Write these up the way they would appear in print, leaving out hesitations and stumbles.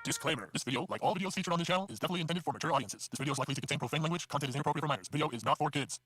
Disclaimer. This video, like all videos featured on this channel, is definitely intended for mature audiences. This video is likely to contain profane language. Content is inappropriate for minors. Video is not for kids.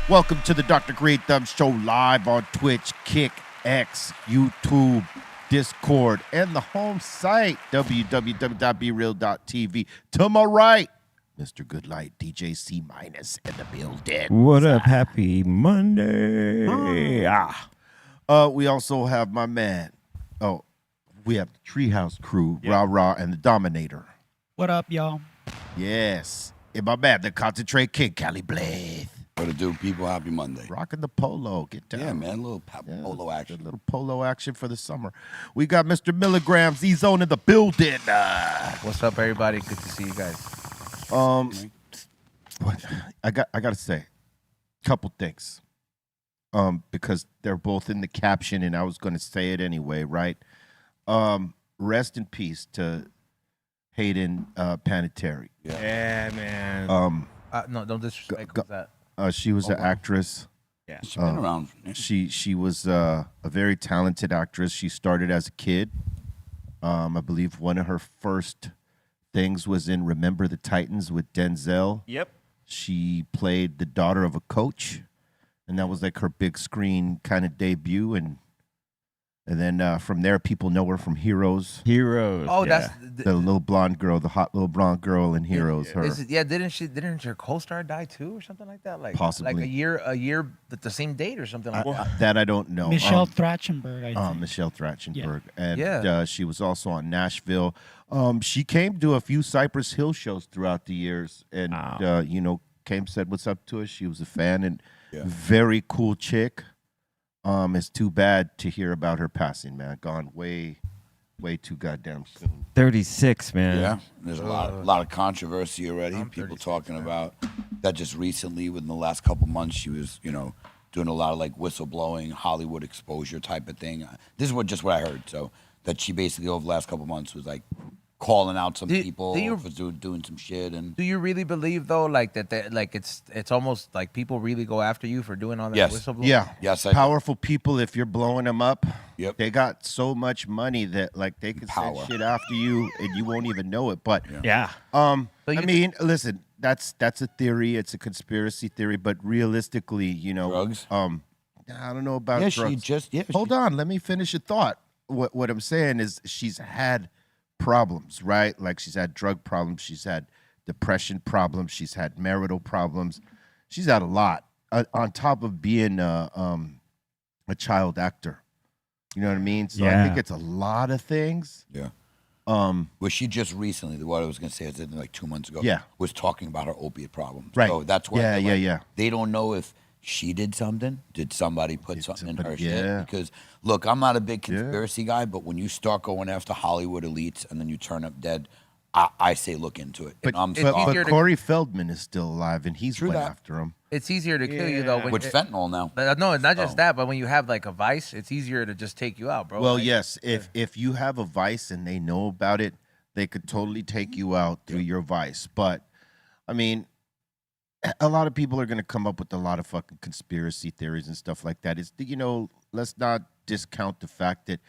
Welcome to the Dr. Greenthumb Show live on Twitch, Kick, X, YouTube, Discord, and the home site, www.brealtv. To my right, Mr. Goodlight, DJ C- in the building. What up? Happy Monday. We also have my man. Oh, we have the Treehouse crew, Rah Rah, and the Dominator. What up, y'all? Yes. And my man, the Concentrate King, Cali Blade. What to do, people? Happy Monday. Rocking the polo. Get down. Yeah, man. A little polo action. A little polo action for the summer. We got Mr. Milligram Z-Zone in the building. What's up, everybody? Good to see you guys. What I got to say a couple things. Because they're both in the caption and I was going to say it anyway, right? Rest in peace to Hayden Panettiere. Yeah, man. No, don't disrespect. Who's that? She was an actress. Yeah. She's been around. She was a very talented actress. She started as a kid. I believe one of her first things was in Remember the Titans with Denzel. Yep. She played the daughter of a coach, and that was like her big screen kind of debut. And then from there, people know her from Heroes. Heroes. Oh, yeah. that's The little blonde girl, the hot little blonde girl in Heroes. Her. Didn't her co-star die too, or something like that? Like Possibly. like a year at the same date or something like that. That I don't know. Michelle Trachtenberg, I think. Michelle Trachtenberg. Yeah. And she was also on Nashville. She came to a few Cypress Hill shows throughout the years and, came, said what's up to us. She was a fan and very cool chick. It's too bad to hear about her passing, man. Gone way too goddamn soon. 36, man. Yeah, there's a lot of controversy already. I'm People 36, talking man. about that just recently, within the last couple months, she was, doing a lot of like whistleblowing, Hollywood exposure type of thing. This is what I heard. So that she basically over the last couple months was like calling out some people for doing some shit. And Do you really believe though, like that? Like it's almost like people really go after you for doing all that Yes. whistleblowing? Yeah. Yes, I do. Powerful people, if you're blowing them up, Yep. they got so much money that like they can send Power. shit after you and you won't even know it. But Yeah. So I mean, listen, that's a theory. It's a conspiracy theory, but realistically, Drugs? I don't know about Yeah, drugs. she just Hold on, let me finish a thought. What I'm saying is she's had problems, right? Like she's had drug problems, she's had depression problems, she's had marital problems. She's had a lot on top of being a child actor. You know what I mean? So I Yeah. think it's a lot of things. Yeah. Um, Well, she just recently, what I was going to say is like 2 months ago, Yeah. was talking about her opiate problems. Right. So that's why Yeah. they don't know if she did something. Did somebody put something in her somebody- shit? yeah. Because, look, I'm not a big conspiracy guy, but when you start going after Hollywood elites and then you turn up dead, I say look into it. but, And I'm but, sorry. but Corey Feldman is still alive, and he's True went that. after him. It's easier to kill you though. With fentanyl now. No, it's not just Oh. that, but when you have like a vice, it's easier to just take you out, bro. Well, Like, yes, if you have a vice and they know about it, they could totally take you out through your vice. But I mean, a lot of people are going to come up with a lot of fucking conspiracy theories and stuff like that. It's let's not discount the fact that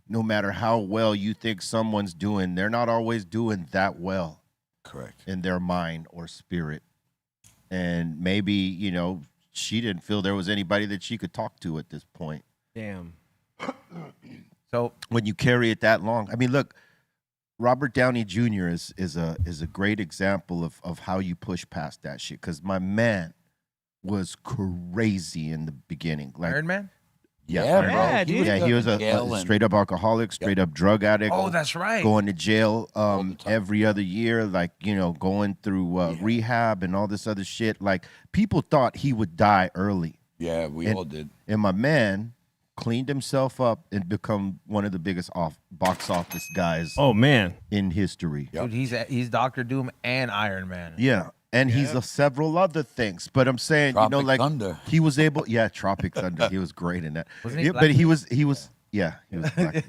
no matter how well you think someone's doing, they're not always doing that well. Correct. In their mind or spirit. And maybe, she didn't feel there was anybody that she could talk to at this point. Damn. So When you carry it that long. I mean, look, Robert Downey Jr. is a great example of how you push past that shit. Because my man was crazy in the beginning. Like Iron Man. Yeah, bro. Yeah, dude. Yeah, he was a jail and- straight up alcoholic, straight up drug addict. Oh, that's right. Going to jail the time. every other year, like, you know, going through rehab and all this other shit. Like, people thought he would die early. Yeah, we all did. And my man cleaned himself up and become one of the biggest box office guys Oh man. in history. Yep. Dude, he's Doctor Doom and Iron Man. Yeah. And he's several other things. But I'm saying, Tropic you know, like Thunder. he was able, Tropic Thunder. He was great in that. Wasn't he Yeah, black? but he was black.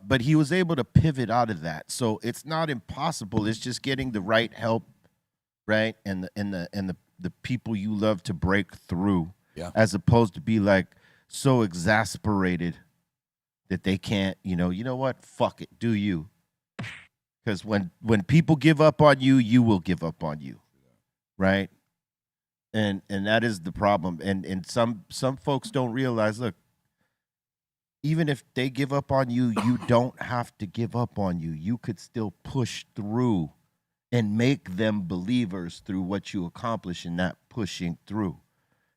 But he was able to pivot out of that. So it's not impossible. It's just getting the right help, right? And the people you love to break through. Yeah. As opposed to be like so exasperated that they can't, you know what? Fuck it. Do you. Because when people give up on you, you will give up on you. Right? And that is the problem. And some folks don't realize, look, even if they give up on you, you don't have to give up on you. You could still push through and make them believers through what you accomplish in that pushing through.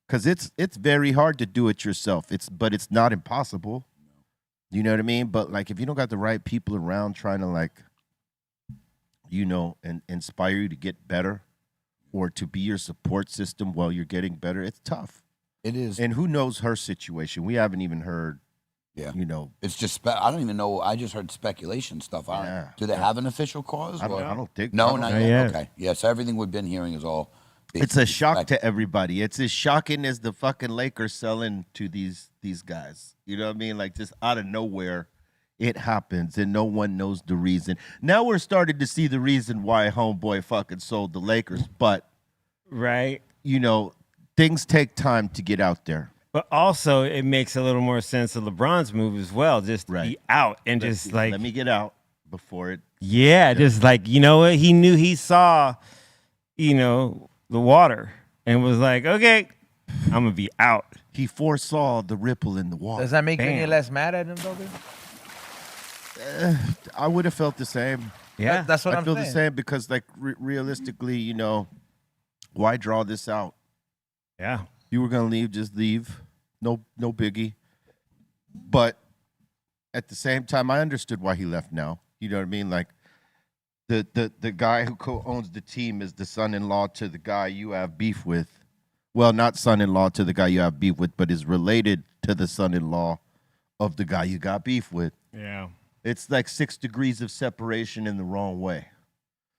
Because it's very hard to do it yourself. But it's not impossible. You know what I mean? But like if you don't got the right people around trying to like, you know, and inspire you to get better or to be your support system while you're getting better, it's tough. It is. And who knows her situation? We haven't even heard. Yeah. You know, It's just, I don't even know. I just heard speculation stuff. Do they have an official cause? I don't think. No, I don't not know. yet. yet. Okay. Yeah, so everything we've been hearing is all. It's a shock to everybody. It's as shocking as the fucking Lakers selling to these guys. You know what I mean? Like just out of nowhere, it happens and no one knows the reason. Now we're starting to see the reason why homeboy fucking sold the Lakers, but Right. you know, things take time to get out there. But also, it makes a little more sense of LeBron's move as well. Just Right. be out and just like, Let me get out before it. yeah, just like, you know what? He knew he saw, you know, the water and was like, okay, I'm going to be out. He foresaw the ripple in the water. Does that make you any Bam. less mad at him, though, dude? I would have felt the same. Yeah. That's what I I'm feel saying. the same because, like, realistically, you know, why draw this out? Yeah. You were gonna leave, just leave. No biggie. But at the same time, I understood why he left. Now, you know what I mean? Like, the guy who co-owns the team is the son-in-law to the guy you have beef with. Well, not son-in-law to the guy you have beef with, but is related to the son-in-law of the guy you got beef with. Yeah. It's like 6 degrees of separation in the wrong way.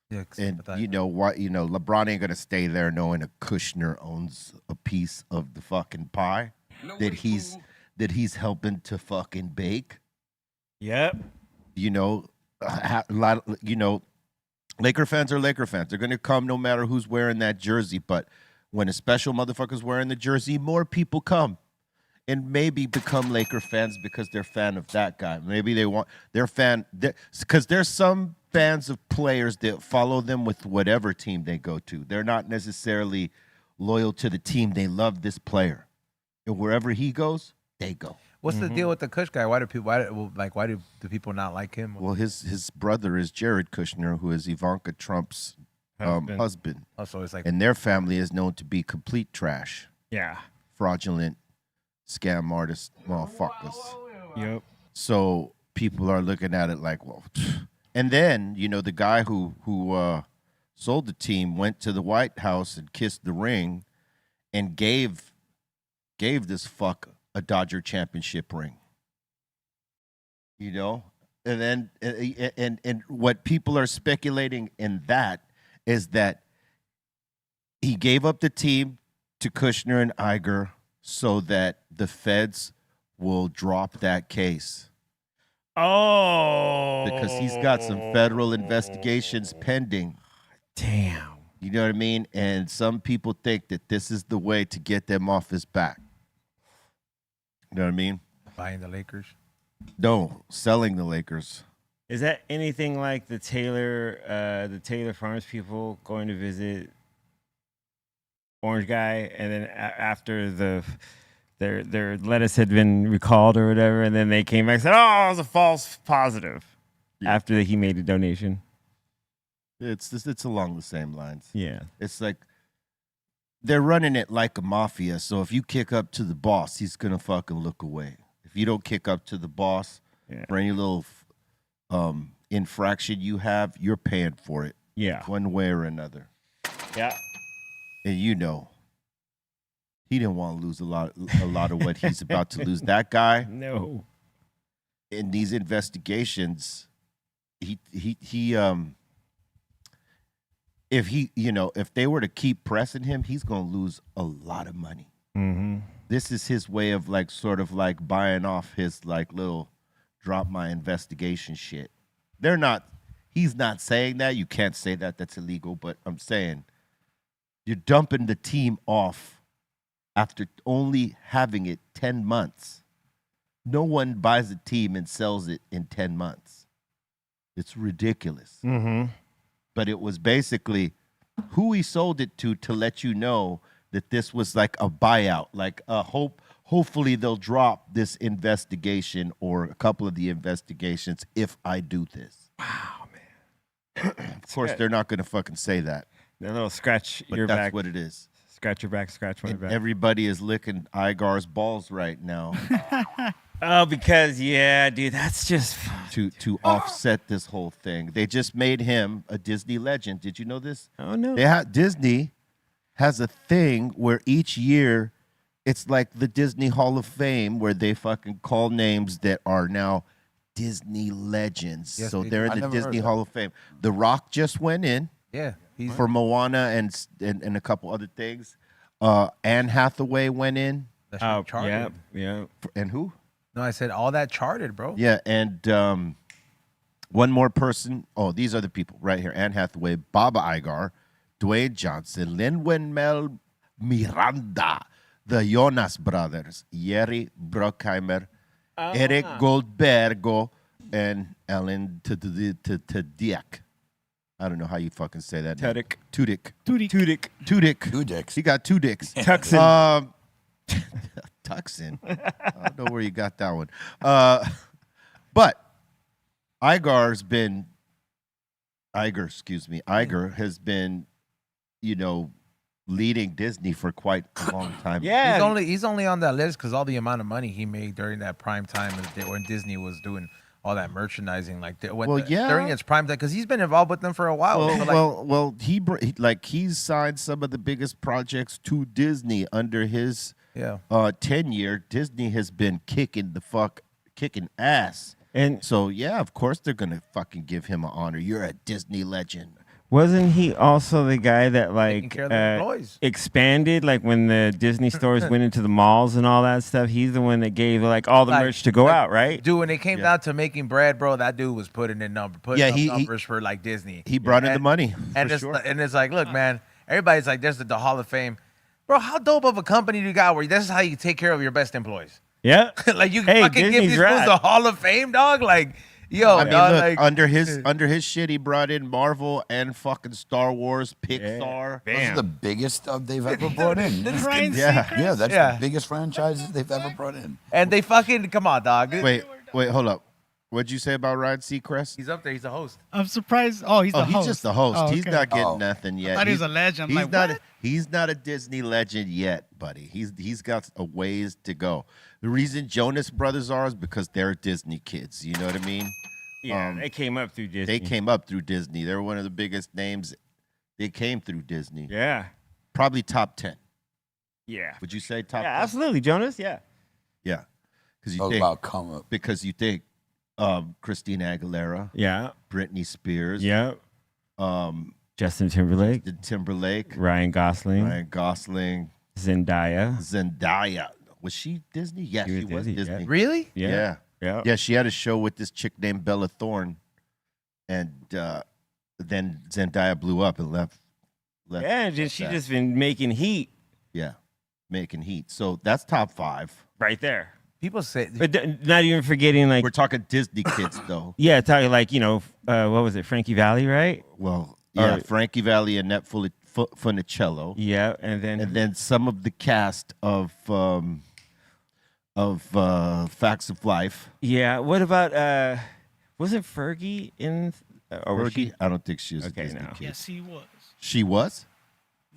Yeah, And you know why? You know LeBron ain't gonna stay there knowing a Kushner owns a piece of the fucking pie that he's helping to fucking bake. Yep. You know, Laker fans are Laker fans. They're gonna come no matter who's wearing that jersey. But when a special motherfucker's wearing the jersey, more people come. And maybe become Laker fans because they're fan of that guy. Maybe they're fan because there's some fans of players that follow them with whatever team they go to. They're not necessarily loyal to the team. They love this player, and wherever he goes, they go. What's the deal with the Kush guy? Why do the people not like him? Well, his brother is Jared Kushner, who is Ivanka Trump's husband, Oh, so it's like and their family is known to be complete trash, Yeah. fraudulent, scam artist motherfuckers. Yep. So people are looking at it like, well, and then you know the guy who sold the team went to the White House and kissed the ring, and gave this fuck a Dodger championship ring. You know, and then and what people are speculating in that is that he gave up the team to Kushner and Iger so that the feds will drop that case. Oh. Because he's got some federal investigations pending. Damn. You know what I mean? And some people think that this is the way to get them off his back. You know what I mean? buying the Lakers. No, selling the Lakers. Is that anything like the Taylor Farms people going to visit Orange Guy, and then after their lettuce had been recalled or whatever, and then they came back and said, "Oh, it was a false positive," after he made a donation? It's along the same lines. Yeah, It's like they're running it like a mafia. So if you kick up to the boss, he's gonna fucking look away. If you don't kick up to the boss for any little infraction you have, you're paying for it. Yeah. One way or another. Yeah. And he didn't want to lose a lot of what he's about to lose. That guy, No. in these investigations, if they were to keep pressing him, he's gonna lose a lot of money. Mm-hmm. This is his way of sort of buying off his little drop my investigation shit. He's not saying that. You can't say that. That's illegal. But I'm saying you're dumping the team off after only having it 10 months. No one buys a team and sells it in 10 months. It's ridiculous. Mm-hmm. But it was basically who he sold it to let you know that this was like a buyout, hopefully they'll drop this investigation or a couple of the investigations if I do this. Wow, man. Of course, they're not going to fucking say that. That little scratch But your that's back. what it is. Scratch your back, scratch my And back. everybody is licking Igar's balls right now Oh, because, dude, that's just... to offset this whole thing. They just made him a Disney legend. Did you know this? Oh, no. Disney has a thing where each year it's like the Disney Hall of Fame where they fucking call names that are now Disney legends. Yes, So they they're do. I in the never heard Disney that. Hall of Fame. The Rock just went in Yeah, he's for Moana and a couple other things. Anne Hathaway went in. that's Oh, charted. yeah. And who? No, I said all that charted, bro. Yeah, and one more person. Oh, these are the people right here. Anne Hathaway, Baba Igar, Dwayne Johnson, Lin-Manuel Miranda, the Jonas Brothers, Jerry Bruckheimer, Eric Goldbergo, and Ellen Tudyk. I don't know how you fucking say that. Tudyk. Tudyk. Two dicks. He got two dicks. Tuxin. Tuxin. I don't know where you got that one. But Iger has been, leading Disney for quite a long time. Yeah. He's only on that list because all the amount of money he made during that prime time when Disney was doing all that merchandising, during its prime time, because he's been involved with them for a while. He's signed some of the biggest projects to Disney under his tenure. Disney has been kicking ass. And So, of course they're going to fucking give him an honor. You're a Disney legend. wasn't he also the guy that Taking care of the employees. expanded, when the Disney stores went into the malls and all that stuff? He's the one that gave all the merch to go out, right? Dude, when it came down to making bread, bro, that dude was putting in numbers for Disney. He brought in the money. And for it's sure. and it's like, look, man, everybody's like, there's the Hall of Fame, bro. How dope of a company you got where this is how you take care of your best employees? Yeah. You Hey, fucking give Disney's these rad. fools the Hall of Fame, dog. Yo, I mean, dog, look, under his shit, he brought in Marvel and fucking Star Wars, Pixar. Those are the biggest they've ever brought in. Ryan Yeah. Seacrest? Yeah, that's Yeah. the biggest franchises they've ever brought in. and they fucking come on, dog. Wait, hold up. What'd you say about Ryan Seacrest? He's up there. He's a host. I'm surprised. Oh, he's the He's host. just the host. Oh, He's okay. not getting Oh. nothing yet. I thought he was a legend. He's Like, not. what? He's not a Disney legend yet, buddy. He's got a ways to go. The reason Jonas Brothers are is because they're Disney kids. You know what I mean? Yeah, they came up through Disney. They came up through Disney. They're one of the biggest names. They came through Disney. Yeah. Probably top 10. Yeah. Would you say top 10? Yeah, absolutely, Jonas. Yeah. Yeah. Because you Talk think about come up. Christina Aguilera, Yeah. Britney Spears, Yeah. Justin Timberlake, Timberlake, Ryan Gosling, Ryan Gosling, Zendaya. Zendaya. Was she Disney? Yes, She she was was Disney, Disney. Really? Yeah. Yeah. Yeah, she had a show with this chick named Bella Thorne, and then Zendaya blew up and left. Yeah, she that. just been making heat Yeah, making heat. So that's top 5. right there. People say But not even forgetting We're talking Disney kids, though. yeah, talking what was it, Frankie Valli, right? Well, yeah, Or- Frankie Valli and Nat Funicello, Yeah, and then some of the cast of Facts of Life. yeah. What about wasn't Fergie in? Or was Fergie? she? I don't think she was Okay, a Disney no. kid. Yes, he was. She was?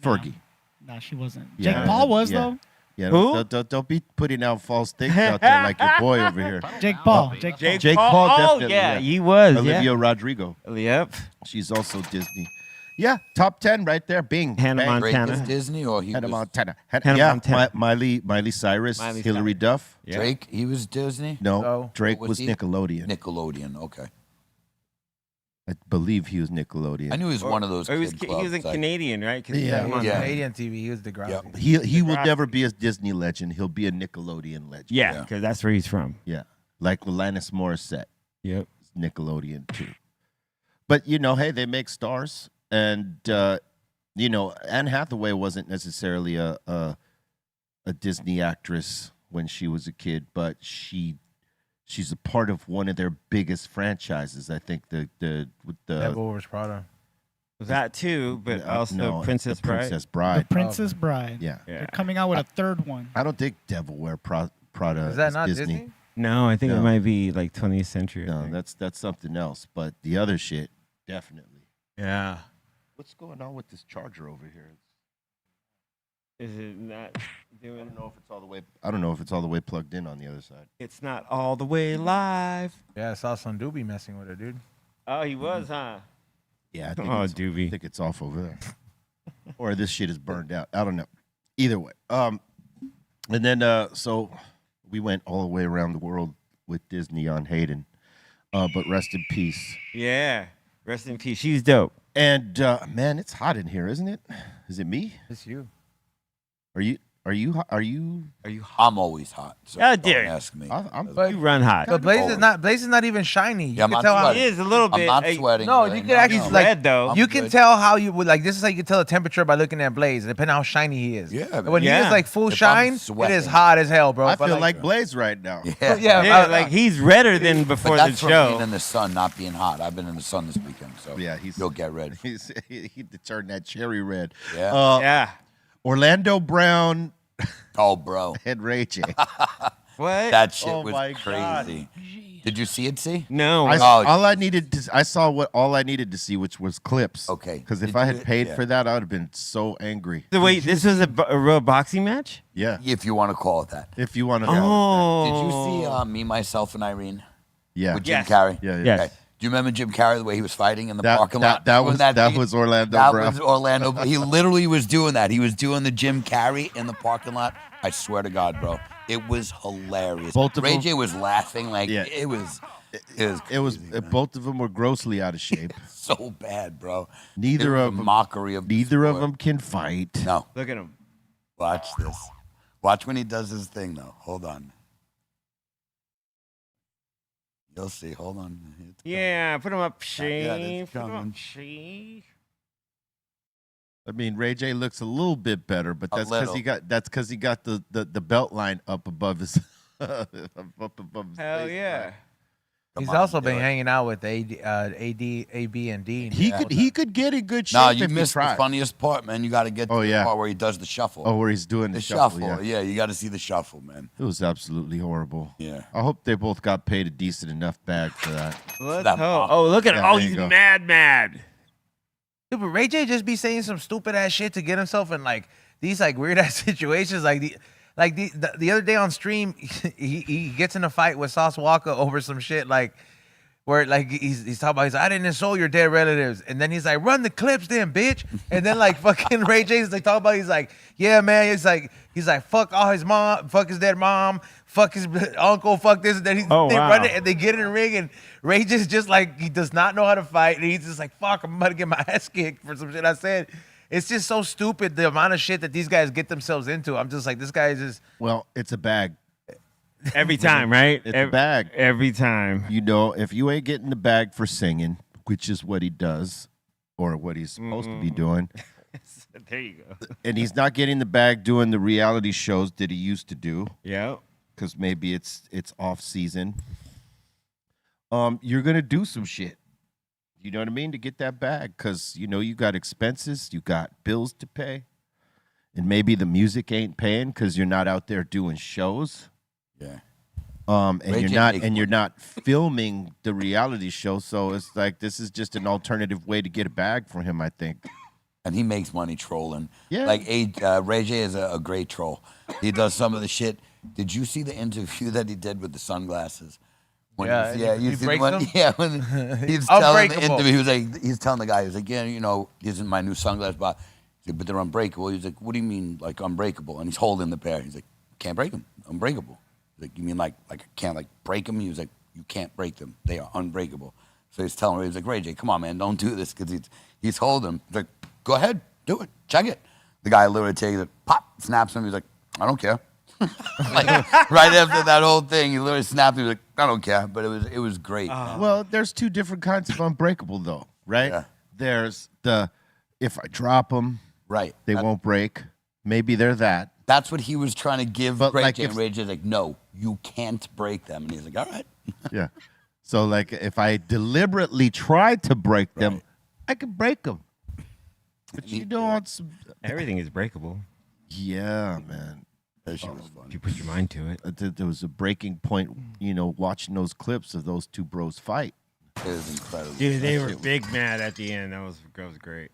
Fergie. No, she wasn't. Yeah. Jake Paul was Yeah. though. Yeah, Who? don't be putting out false things out there like your boy over here. Jake Paul. Jake Paul. Jake Paul, Oh, definitely. yeah, he was. Olivia Yeah. Rodrigo. Yep. She's also Disney. Yeah, top 10 right there. Bing. Hannah bang. Drake Montana. was Disney or he Hannah was Montana. Hannah yeah, Montana. Miley Cyrus, Miley Hillary Cyrus. Duff. Yeah. Drake? He was Disney. No, No. Drake What was was he? Nickelodeon. Nickelodeon. Okay. I believe he was Nickelodeon. I knew he was one of those. Or he was, kid he was a clubs, like- Canadian, right? 'Cause Yeah. he was on Yeah. Canadian TV. He was Degrassi. Yep. He will Degrassi. never be a Disney legend. He'll be a Nickelodeon legend. Yeah, Yeah. because that's where he's from. Yeah. Like Alanis Morissette. Yep. Nickelodeon too. But hey, they make stars, and Anne Hathaway wasn't necessarily a Disney actress when she was a kid, but she's a part of one of their biggest franchises. I think the Devil Wears Prada. Was that too, but also no, Princess the Bride. Princess The Bride. Princess Bride. Yeah. Yeah. They're coming out with a third one. I don't think Devil Wear Prada Is that not Disney? No, I think No. it might be like 20th century. I No, think. that's something else. But the other shit, definitely. Yeah. What's going on with this charger over here? Is it not I doing? don't know if it's all the way. I don't know if it's all the way plugged in on the other side. It's not all the way live. Yeah, I saw some doobie messing with it, dude. Oh, he was, huh? Yeah, I think, Oh, I doobie. think it's off over there, or this shit is burned out. I don't know. Either way, and then so we went all the way around the world with Disney on Hayden, but rest in peace. Yeah. Rest in peace. She's dope. And man, it's hot in here, isn't it? Is it me? It's you. Are you? Are you? Are you? I'm always hot. So God don't damn. ask me. I'm But- You run hot. But Blaze is not even shiny. You Yeah, I'm can not tell how sweating. He is a little bit. I'm not Hey, sweating. No, really. you could actually, He's like- red though. I'm you can good. tell how you would like. This is how you can tell the temperature by looking at Blaze, depending on how shiny he is. Yeah, When he man. is like full If I'm shine, it is sweating. hot as hell, bro. I But, feel like Blaze right now. Yeah, Yeah, yeah, I- like he's redder than But before the that's from being show. in the sun, not being hot. I've been in the sun this weekend, so Yeah, you'll get red. He turned that cherry red. Yeah. Yeah. Orlando Brown Oh, bro, and Ray J. What? that shit Oh was my God. crazy. Did you see it? See? no. I, Oh, all I Jesus. needed to I saw what all I needed to see, which was clips. Okay. Because if Did I you- had paid yeah. for that, I would have been so angry. So wait, this was a real boxing match? Yeah. If you want to call it that. If you want to. Oh. Did you see Me, Myself, and Irene Yeah. with Jim Yes. Carrey? Yeah. Yeah. Yes. Okay. Do you remember Jim Carrey the way he was fighting in the That, parking that, lot? that doing was that thing? was Orlando That Brown. was Orlando. He literally was doing that. He was doing the Jim Carrey in the parking lot. I swear to God, bro, it was hilarious. Both of Ray them- J was laughing like Yeah. it was. It was crazy, man. both of them were grossly out of shape. So bad, bro. Neither It was of a them. mockery of the Neither of sport. them can fight. No, Look at him. watch this. Watch when he does his thing, though. Hold on. You'll see. Hold on. It's coming. Yeah, put him up, Yeah, Shane. that's Put him coming. up, Shane. I mean, Ray J looks a little bit better, but A that's because little. he got the belt line up above his up above his Hell face. yeah. Come he's on, also do been it. hanging out with AB, and D. He could get in good shape No, if you he missed the tried. funniest part, man. You got to get to Oh, the yeah. part where he does the shuffle. Oh, where he's doing the the shuffle. shuffle. Yeah, you got to see the shuffle, man. It was absolutely horrible. Yeah. I hope they both got paid a decent enough bag for that. Let's That hope. bomb. Oh, look at Yeah, Oh, there you he's go. mad. Dude, but Ray J just be saying some stupid ass shit to get himself in like these like weird ass situations. Like the other day on stream, he gets in a fight with Sauce Walker over some shit like where like he's talking about he's like, I didn't insult your dead relatives, and then he's like, run the clips then, bitch. And then like fucking Ray J's like talking about he's like, yeah man, he's like fuck all his mom, fuck his dead mom, fuck his uncle, fuck this, and then they wow. run it and they get in the ring and Ray just like he does not know how to fight and he's just like fuck, I'm about to get my ass kicked for some shit I said. It's just so stupid the amount of shit that these guys get themselves into. I'm just like, this guy is just Well, it's a bag. Every time, right? It's a bag. Every time. You know, if you ain't getting the bag for singing, which is what he does, or what he's supposed to be doing, There you go. and he's not getting the bag doing the reality shows that he used to do, Yeah. because maybe it's off season. You're gonna do some shit. You know what I mean, to get that bag, because you know you got expenses, you got bills to pay, and maybe the music ain't paying because you're not out there doing shows. Yeah. And Ray you're J not make and you're money. not filming the reality show, so it's like this is just an alternative way to get a bag for him, I think. and he makes money trolling. Yeah. Like Ray J is a great troll. He does some of the shit. Did you see the interview that he did with the sunglasses? When He you see breaks when, them? yeah, when he's telling the Unbreakable. interview, he's telling the guy, he's like, yeah, you know, these are my new sunglasses, but but they're unbreakable. He's like, what do you mean, like unbreakable? And he's holding the pair. He's like, can't break them, unbreakable. He's like, you mean like I can't like break them? He was like, you can't break them. They are unbreakable. So he's telling Ray, he's like, Ray J, come on, man, don't do this, because he's holding him. He's like, go ahead, do it, check it. The guy literally takes it, pop, snaps him. He's like, I don't care. Like right after that whole thing, he literally snapped. He was like, I don't care. But it was great. Man. Well, there's two different kinds of unbreakable, though, right? Yeah. There's the if I drop them, Right. they won't break. Maybe they're that. That's what he was trying to give But, Ray like, J. if- And Ray J's like, no, you can't break them. And he's like, all right. Yeah. So, like, if I deliberately try to break them, Right. I can break them. But you know, on some, Everything is breakable yeah, man. That shit was if fun. you put your mind to it. There was a breaking point, you know, watching those clips of those two bros fight. It was incredible. Dude, they That were shit was- big mad at the end. That was great.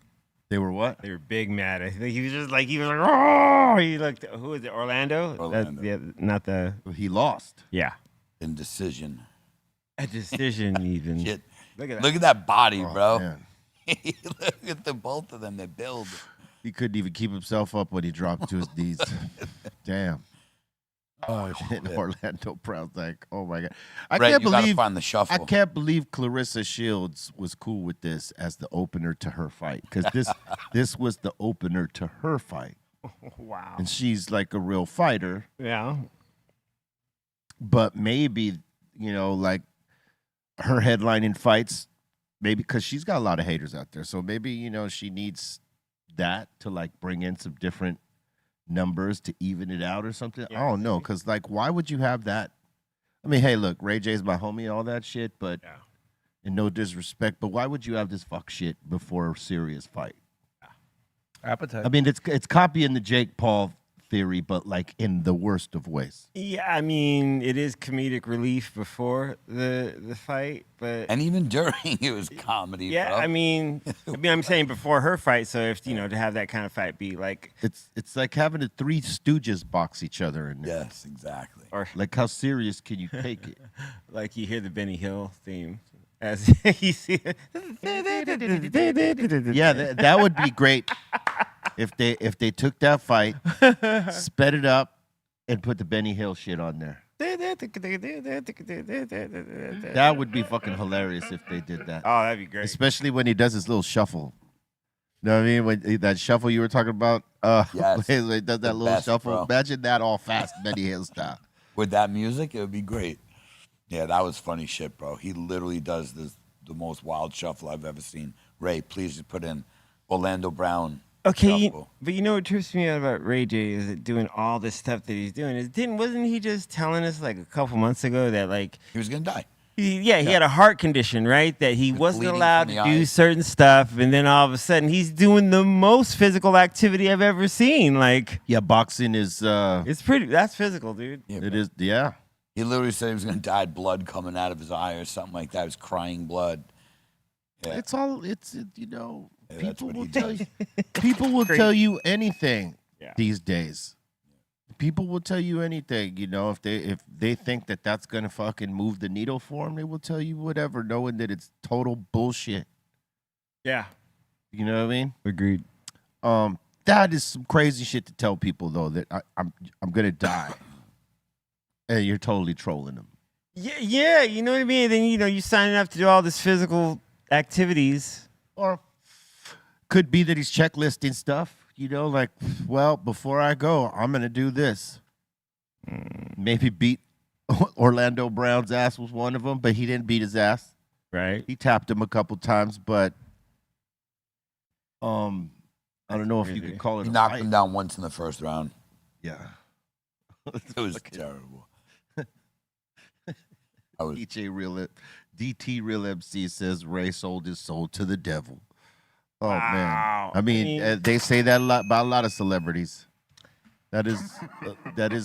They were what? They were big mad. I think he was like, oh, he looked. Who was it? Orlando. Orlando. Yeah, not the. He lost. Yeah, Indecision. a decision even. Shit. Look at that. Look at that body, Oh, bro. man. Look at the both of them. They build. He couldn't even keep himself up when he dropped to his knees. Damn. Oh, And Orlando Brown's like, oh my God. I Brett, can't you gotta believe find the shuffle. I can't believe Clarissa Shields was cool with this as the opener to her fight. Because this was the opener to her fight. Wow. And she's like a real fighter. Yeah. But maybe, you know, like her headlining fights, maybe because she's got a lot of haters out there. So maybe, you know, she needs that to like bring in some different numbers to even it out or something. Yeah, I don't know. Because, like, why would you have that? I mean, hey, look, Ray J's my homie and all that shit, but, Yeah. and no disrespect, but why would you have this fuck shit before a serious fight? Appetite. I mean, it's copying the Jake Paul theory, but like in the worst of ways. Yeah, I mean, it is comedic relief before the fight, but And even during, it was comedy, yeah, bro. I mean, I'm saying before her fight. So if you know to have that kind of fight be like, It's like having the Three Stooges box each other in there. Yes, exactly. or Like, how serious can you take it? like you hear the Benny Hill theme as you see. Yeah, that would be great if they took that fight, sped it up, and put the Benny Hill shit on there. That would be fucking hilarious if they did that. Oh, that'd be great. Especially when he does his little shuffle. You know what I mean? When that shuffle you were talking about, Yes. he does that The little best, shuffle. bro. Imagine that all fast Benny Hill style. With that music, it would be great. Yeah, that was funny shit, bro. He literally does the most wild shuffle I've ever seen. Ray, please just put in Orlando Brown. Okay, shuffle. but you know what trips me out about Ray J is that doing all this stuff that he's doing is wasn't he just telling us like a couple months ago that like He was gonna die. he had a heart condition, right? That he wasn't bleeding allowed from to the do eyes. certain stuff, and then all of a sudden he's doing the most physical activity I've ever seen. Like Yeah, boxing is that's physical, dude. Yeah, it is, yeah. He literally said he was gonna die, blood coming out of his eye or something like that. He was crying blood. Yeah. It's you know, Yeah, that's people what will he tell does. you people will tell you anything Yeah. these days. People will tell you anything, you know, if they think that that's going to fucking move the needle for them, they will tell you whatever knowing that it's total bullshit. Yeah, You know what I mean? agreed. That is some crazy shit to tell people though that I'm going to die. And you're totally trolling them. Yeah, you know what I mean. Then you signing up to do all this physical activities. Or could be that he's checklisting stuff, you know, like, well, before I go, I'm going to do this. Maybe beat Orlando Brown's ass was one of them, but he didn't beat his ass. Right. He tapped him a couple times, but I don't know if you could call it He a knocked fight. him down once in the first round. Yeah. It was terrible. I was DT Real MC says Ray sold his soul to the devil. Oh Wow. man! I mean, they say that a lot about a lot of celebrities. That is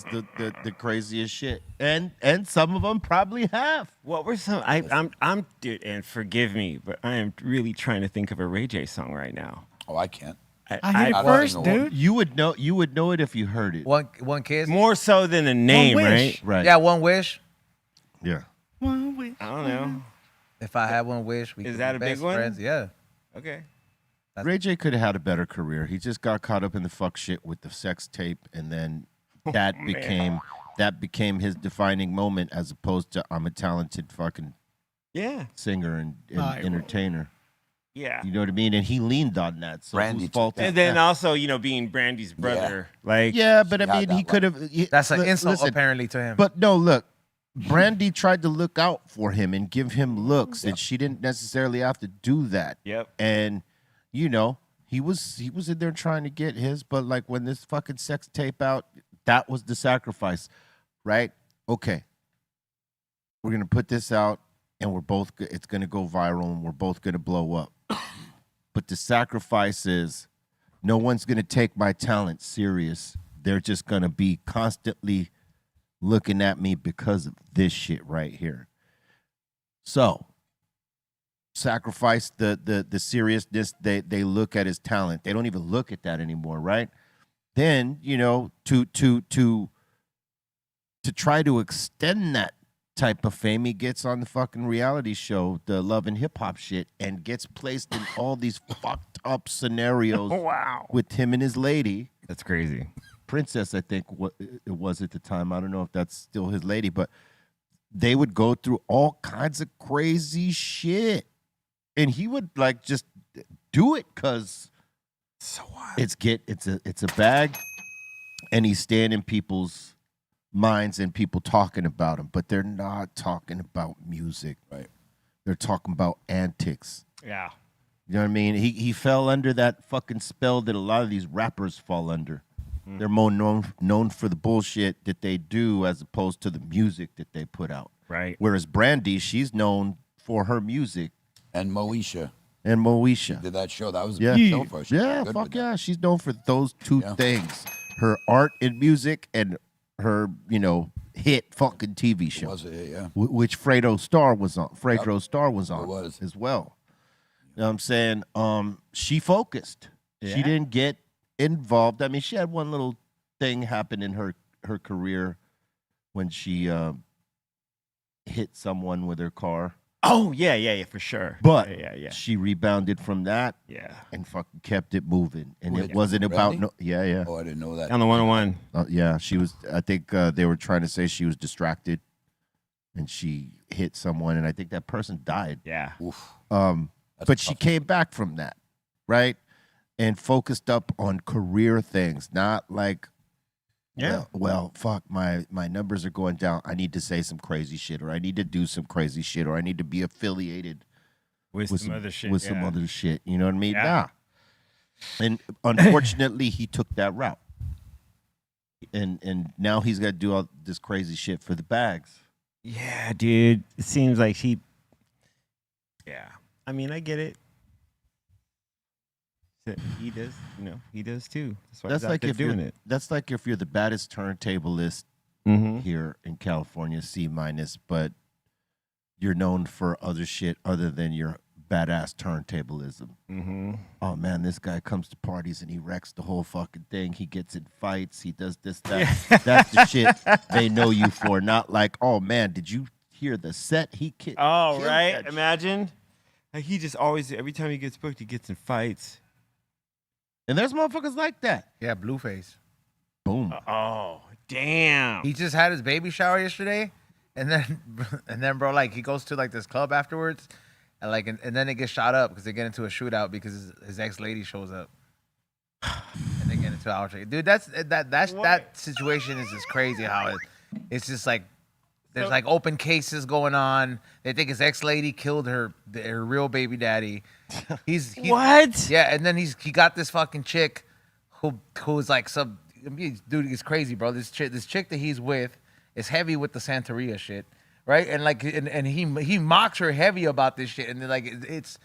the craziest shit, and some of them probably have. What were some? I'm dude, and forgive me, but I am really trying to think of a Ray J song right now. I can't. I hit I it don't first, know. dude. You would know it if you heard it. One kiss. More so than a name, wish. right? Right. Yeah, one wish. Yeah. One wish. I don't know. If I had one wish, we Is could that be a big best one? friends. Yeah. Okay. Ray J could have had a better career. He just got caught up in the fuck shit with the sex tape, and then that became his defining moment, as opposed to I'm a talented fucking Yeah. singer and Viral. entertainer. Yeah. You know what I mean? And he leaned on that. So Brandy whose took fault that. is And then that? also, being Brandy's brother. Like, Yeah, but She I had mean, that he could have. That's an insult apparently to him. But no, look, Brandy tried to look out for him and give him looks, and she didn't necessarily have to do that. Yep. And he was in there trying to get his, but like when this fucking sex tape out, that was the sacrifice, right? Okay, we're gonna put this out, and it's gonna go viral, and we're both gonna blow up. But the sacrifice is, no one's gonna take my talent serious. They're just gonna be constantly looking at me because of this shit right here. So sacrifice the seriousness. They look at his talent. They don't even look at that anymore, right? Then, to try to extend that type of fame, he gets on the fucking reality show, the Love and Hip Hop shit, and gets placed in all these fucked up scenarios wow. with him and his lady. That's crazy. Princess, I think what it was at the time. I don't know if that's still his lady, but they would go through all kinds of crazy shit, and he would like just do it because it's a bag, and he's staying in people's minds and people talking about him, but they're not talking about music. Right. They're talking about antics. Yeah. You know what I mean? He fell under that fucking spell that a lot of these rappers fall under. They're more known for the bullshit that they do as opposed to the music that they put out. Right. Whereas Brandy, she's known for her music And Moesha and Moesha. did that show. That was a Yeah. big show for her. She was Yeah, good fuck with that. yeah. She's known for those two Yeah. things. Her art and music and her, hit fucking TV show. Was it? Yeah. Which Fredo Starr was on. Fredo Starr was on was. as well. You know what I'm saying? She focused. She Yeah. didn't get involved. I mean, she had one little thing happen in her career when she hit someone with her car. Oh, yeah, for sure. But Yeah. she rebounded from that Yeah. and fucking kept it moving. And Wait, it wasn't about Brandy? yeah. Oh, I didn't know that. On the 101. Yeah, she was. I think they were trying to say she was distracted, and she hit someone, and I think that person died. Yeah. Oof. That's But she tough. came back from that, right, and focused up on career things, not like, Yeah. well, fuck, my numbers are going down. I need to say some crazy shit, or I need to do some crazy shit, or I need to be affiliated With some other shit. with some yeah. other shit. You know what I mean? Yeah. Nah. And unfortunately, he took that route. And now he's got to do all this crazy shit for the bags. Yeah, dude. It seems like he. Yeah. I mean, I get it. He does, he does too. That's why That's he's out like there if you're doing it. that's like if you're the baddest turntablist Mm-hmm. here in California, C-, but you're known for other shit other than your badass turntablism. Mm-hmm. Oh man, this guy comes to parties and he wrecks the whole fucking thing. He gets in fights. He does this, that. That's the shit they know you for. Not like, oh man, did you hear the set he killed? Oh, right. Imagine. Like he just always, every time he gets booked, he gets in fights. And there's motherfuckers like that. Yeah, Blueface. Boom. Oh, damn. He just had his baby shower yesterday, and then bro, like he goes to like this club afterwards, and then it gets shot up because they get into a shootout because his ex lady shows up, and they get into outrage. Dude, that situation is just crazy how it's just like there's like open cases going on. They think his ex lady killed her real baby daddy. He's What? Yeah, and then he got this fucking chick who's like some. Dude, it's crazy, bro. This chick that he's with is heavy with the Santeria shit, right? And like, and he mocks her heavy about this shit, and like, it's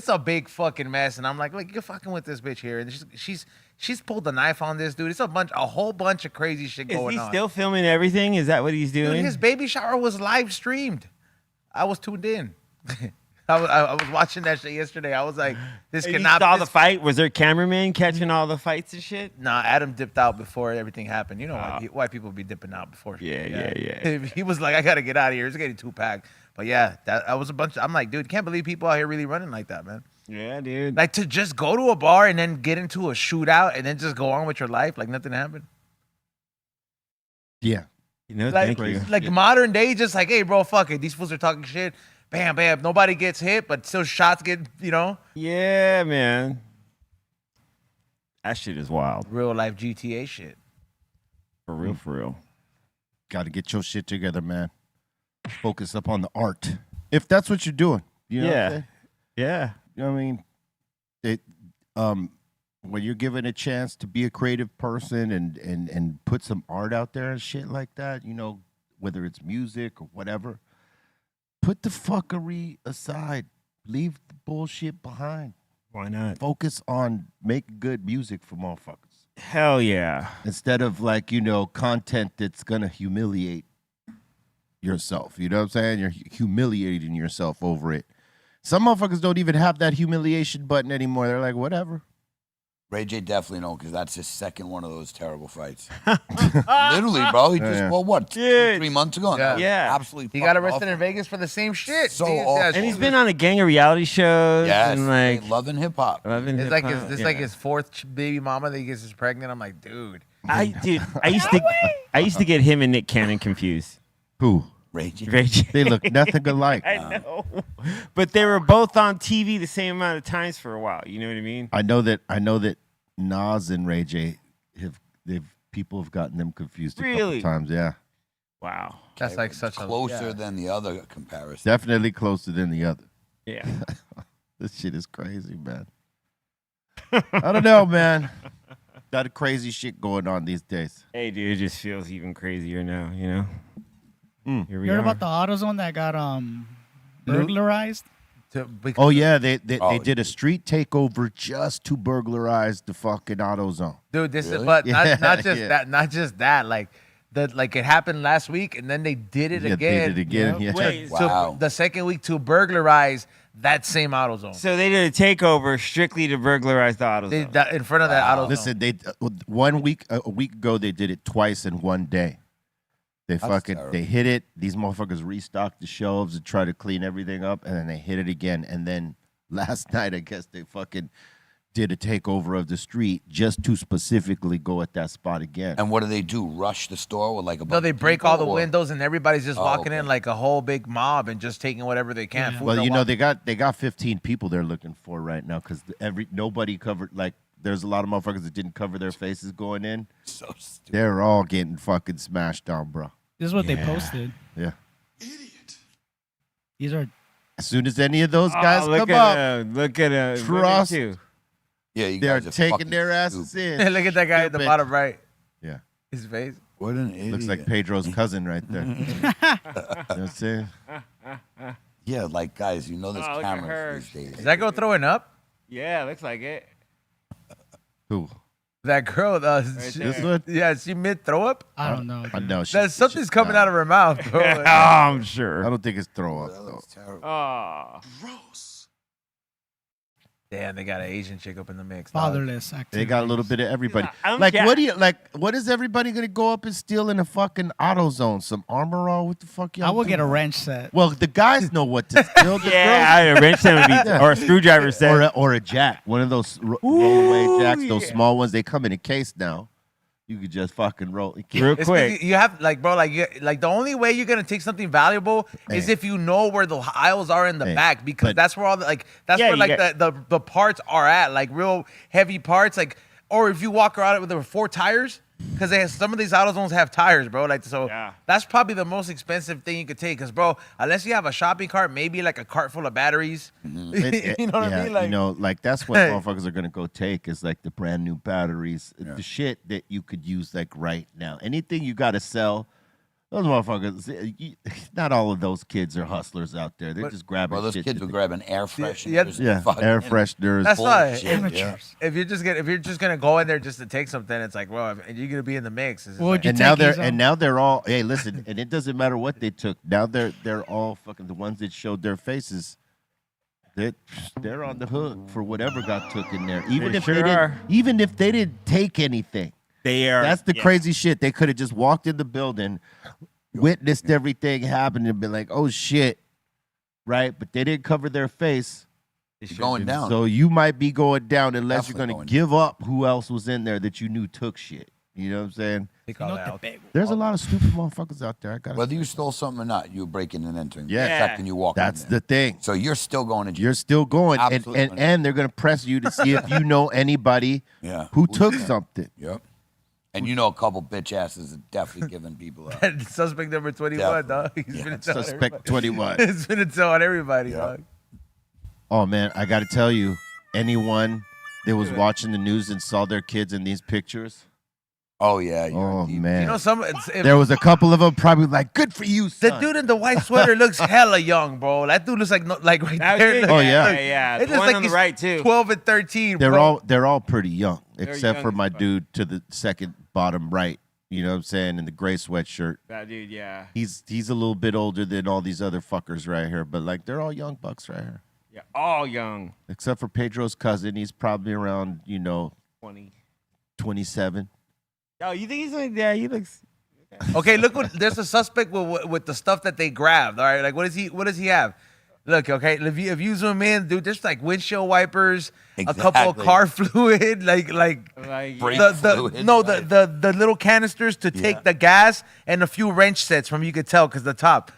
a big fucking mess. And I'm like, you're fucking with this bitch here, and she's pulled the knife on this dude. It's a whole bunch of crazy shit Is going he on. still filming everything? Is that what he's doing? Dude, his baby shower was live streamed. I was tuned in. I was watching that shit yesterday. I was like, this And you cannot. saw the This, fight? Was there a cameraman catching all the fights and shit? nah, Adam dipped out before everything happened. You know why people be dipping out before. Yeah. He was like, I gotta get out of here. It's getting 2-pack. But yeah, that was a bunch. I'm like, dude, can't believe people out here really running like that, man. Yeah, dude. Like to just go to a bar and then get into a shootout and then just go on with your life like nothing happened. Yeah. You know, Like, thank you. like modern day, just like, hey, bro, fuck it. These fools are talking shit. Bam, bam. Nobody gets hit, but still shots get, Yeah, man. That shit is wild. real life GTA shit. For real, for real. Got to get your shit together, man. Focus up on the art. If that's what you're doing. You know what I'm Yeah. saying? Yeah. You know what I mean? When you're given a chance to be a creative person and put some art out there and shit like that, whether it's music or whatever, put the fuckery aside. Leave the bullshit behind. Why not? Focus on making good music for motherfuckers. Hell yeah. Instead of content that's gonna humiliate yourself. You know what I'm saying? You're humiliating yourself over it. Some motherfuckers don't even have that humiliation button anymore. They're like, whatever. Ray J definitely don't, because that's his second one of those terrible fights. Literally, bro. He just, Yeah. well, what, Dude. 3 months ago? Yeah. Yeah. Absolutely. He got fucking arrested awful. in Vegas for the same shit. So He- awful. And he's been on a gang of reality shows. Yes, And like, loving hip hop. loving It's like hip-hop. this Yeah. like his fourth baby mama that he gets pregnant. I'm like, dude. I used to get him and Nick Cannon confused. Who? Ray J. Ray J. They look nothing alike. I know. But they were both on TV the same amount of times for a while. You know what I mean? I know that Nas and Ray J people have gotten them confused a Really? couple times. Yeah, Wow. That's like such a Closer than the other comparison. definitely closer than the other. Yeah. This shit is crazy, man. I don't know, man. Got a crazy shit going on these days. Hey, dude, it just feels even crazier now, you know? Here we You heard are. about the AutoZone that got burglarized? Oh yeah, they Oh, did a street takeover just to burglarize the fucking AutoZone. dude. This is Really? but Yeah, not just yeah. that. Not just that. Like it happened last week, and then they did it Yeah, again. they did it again. Yeah. Wait, Wow. The second week to burglarize that same AutoZone. So they did a takeover strictly to burglarize the auto. They, that, in front of that AutoZone. Listen, they a week ago they did it twice in one day. They terrible. they hit it. These motherfuckers restocked the shelves and tried to clean everything up, and then they hit it again. And then last night, I guess they fucking did a takeover of the street just to specifically go at that spot again. And what do? Rush the store with like a bunch No, they of break people, all the or- windows, and everybody's just Oh, walking in okay. like a whole big mob and just taking whatever they can. Yeah. Food Well, don't you know want- they got 15 people they're looking for right now because nobody covered. Like, there's a lot of motherfuckers that didn't cover their faces going in. So stupid. They're all getting fucking smashed down, bro. This is what they Yeah. posted. Yeah. These are As soon as any of those guys look come at up, look at Trust- you. Yeah, you they're guys are taking fucking their asses stupid. in. Look at that guy at the Stupid. bottom right. Yeah. His face. What an idiot. Looks like Pedro's cousin right there. You know what I'm saying? Yeah, like guys, you know there's Oh, look at her. cameras these Is days. that girl throwing up? Yeah, looks like it. Who? That girl, Right she- there. This one? yeah, she mid throw up. I don't know. I know. That something's coming out of her mouth, bro. Oh, I'm sure. I don't think it's throw up That though. looks terrible. Oh. Damn, they got an Asian chick up in the mix. dog. Fatherless activity. They got a little bit of everybody. I'm Like, ja- what do you like? What is everybody gonna go up and steal in a fucking AutoZone? Some armor all? What the fuck? Y'all I will get a doing? wrench set. Well, the guys know what to steal. The Yeah, a wrench set would be, Yeah. or a screwdriver girls, set. or a jack. One of those rollaway jacks. Those yeah. small ones. They come in a case now. You could just fucking roll. Real It's 'cause quick. you have like, bro, like the only way you're gonna take something valuable is Hey. if you know where the aisles are in the Hey, back, because but- that's where all the that's Yeah, where you like get- the parts are at, like real heavy parts, like, or if you walk around with the 4 tires, because some of these AutoZones have tires, bro. Like, so Yeah. that's probably the most expensive thing you could take, because bro, unless you have a shopping cart, maybe like a cart full of batteries. you know what I mean? Like, you know, like that's what motherfuckers are gonna go take is like the brand new batteries, the shit that you could use like right now. Anything you gotta sell, those motherfuckers. Not all of those kids are hustlers out there. They're just grabbing Bro, those shit. kids that were they- grabbing air fresheners. yeah, and yeah, fucking- air fresheners. That's why. bullshit, yeah. Amateurs. if you're just gonna go in there just to take something, it's like, bro, and you're gonna be in the mix. It's just What would like- you And now take, they're Izzo? and now they're all. Hey, listen, and it doesn't matter what they took. Now they're all fucking the ones that showed their faces they're on the hook for whatever got took in there. Even They if sure they didn't, are. even if they didn't take anything. They are. That's the yeah. crazy shit. They could have just walked in the building, witnessed everything happen, and been like, "Oh shit," right? But they didn't cover their face, They You're going down. so you might be going down unless Definitely you're going going to give up who else was in there that you knew took shit. You know what I'm saying? Take all that out. There's a lot of stupid motherfuckers out there. I got. Whether you stole something or not, you were breaking and entering. Yeah. The second you walk That's in the there. thing. So you're still going to jail. You're still going, Absolutely. and they're going to press you to see if you know anybody Yeah. who took something. Yep. And you know a couple bitch asses are definitely giving people up. Suspect number 21, dog. He's Yeah. been telling Suspect everybody. 21. He's been telling everybody, Yeah. dog. Oh man, I got to tell you, anyone that was watching the news and saw their kids in these pictures, Oh yeah. You're oh deep. man, You know, if there was a couple of them probably like, "Good for you, the son." dude in the white sweater looks hella young, bro. That dude looks like right That there. dude, Look, Oh, yeah. yeah. It The looks one like on the he's right too. 12 and 13, they're bro. all pretty young, except young for as my fuck. dude to the second bottom right. You know what I'm saying? In the gray sweatshirt. That dude, yeah. He's a little bit older than all these other fuckers right here, but like they're all young bucks right here. Yeah, all young. Except for Pedro's cousin, he's probably around 20. 27. Oh, you think he's like, yeah, he looks. Okay, look what there's a suspect with the stuff that they grabbed. All right, like what does he have? Look, okay, if you zoom in, dude, there's like windshield wipers, a couple of Exactly. car fluid, like Brake the fluid, no right. the little canisters to take Yeah. the gas and a few wrench sets from you could tell because the top.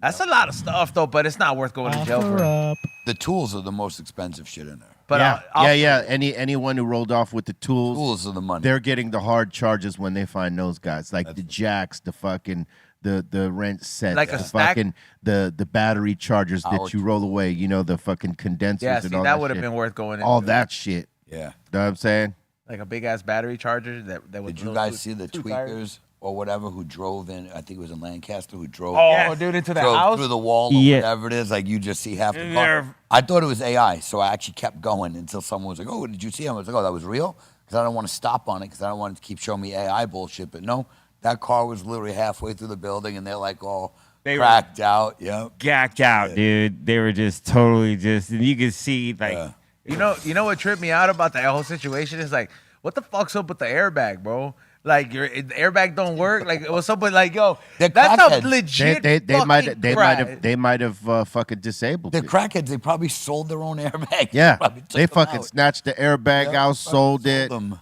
That's a lot of stuff though, but it's not worth going to jail Offer for. up. The tools are the most expensive shit in there. But yeah. Anyone who rolled off with the tools, Tools are the money. they're getting the hard charges when they find those guys, like the jacks, the fucking the wrench sets, Like a the stack? fucking the battery chargers Power that you roll away. You know, the fucking condensers Yeah, and see, all that that would have shit. been worth going into. all that shit. Yeah. Know what I'm saying? Like a big ass battery charger that would. Did you guys see the tweakers or whatever who drove in? I think it was in Lancaster who drove. Oh, Yes. dude, into the drove house. through the wall or Yeah. whatever it is. Like you just see half the And car. they're- I thought it was AI, so I actually kept going until someone was like, "Oh, did you see him?" I was like, "Oh, that was real," because I don't want to stop on it because I don't want it to keep showing me AI bullshit. But no, that car was literally halfway through the building, and they're like all They were- cracked out. Yep. Gacked out, dude. They were just totally and you could see like Yeah. You know what tripped me out about that whole situation is like, what the fuck's up with the airbag, bro? Like the airbag don't work. Like what's up with like, yo, They're that's a crackheads. legit. They might fucking have fucking disabled The it. crackheads, they probably sold their own airbag. Yeah, Probably took they them fucking out. snatched the airbag Yeah, out, sold it. them.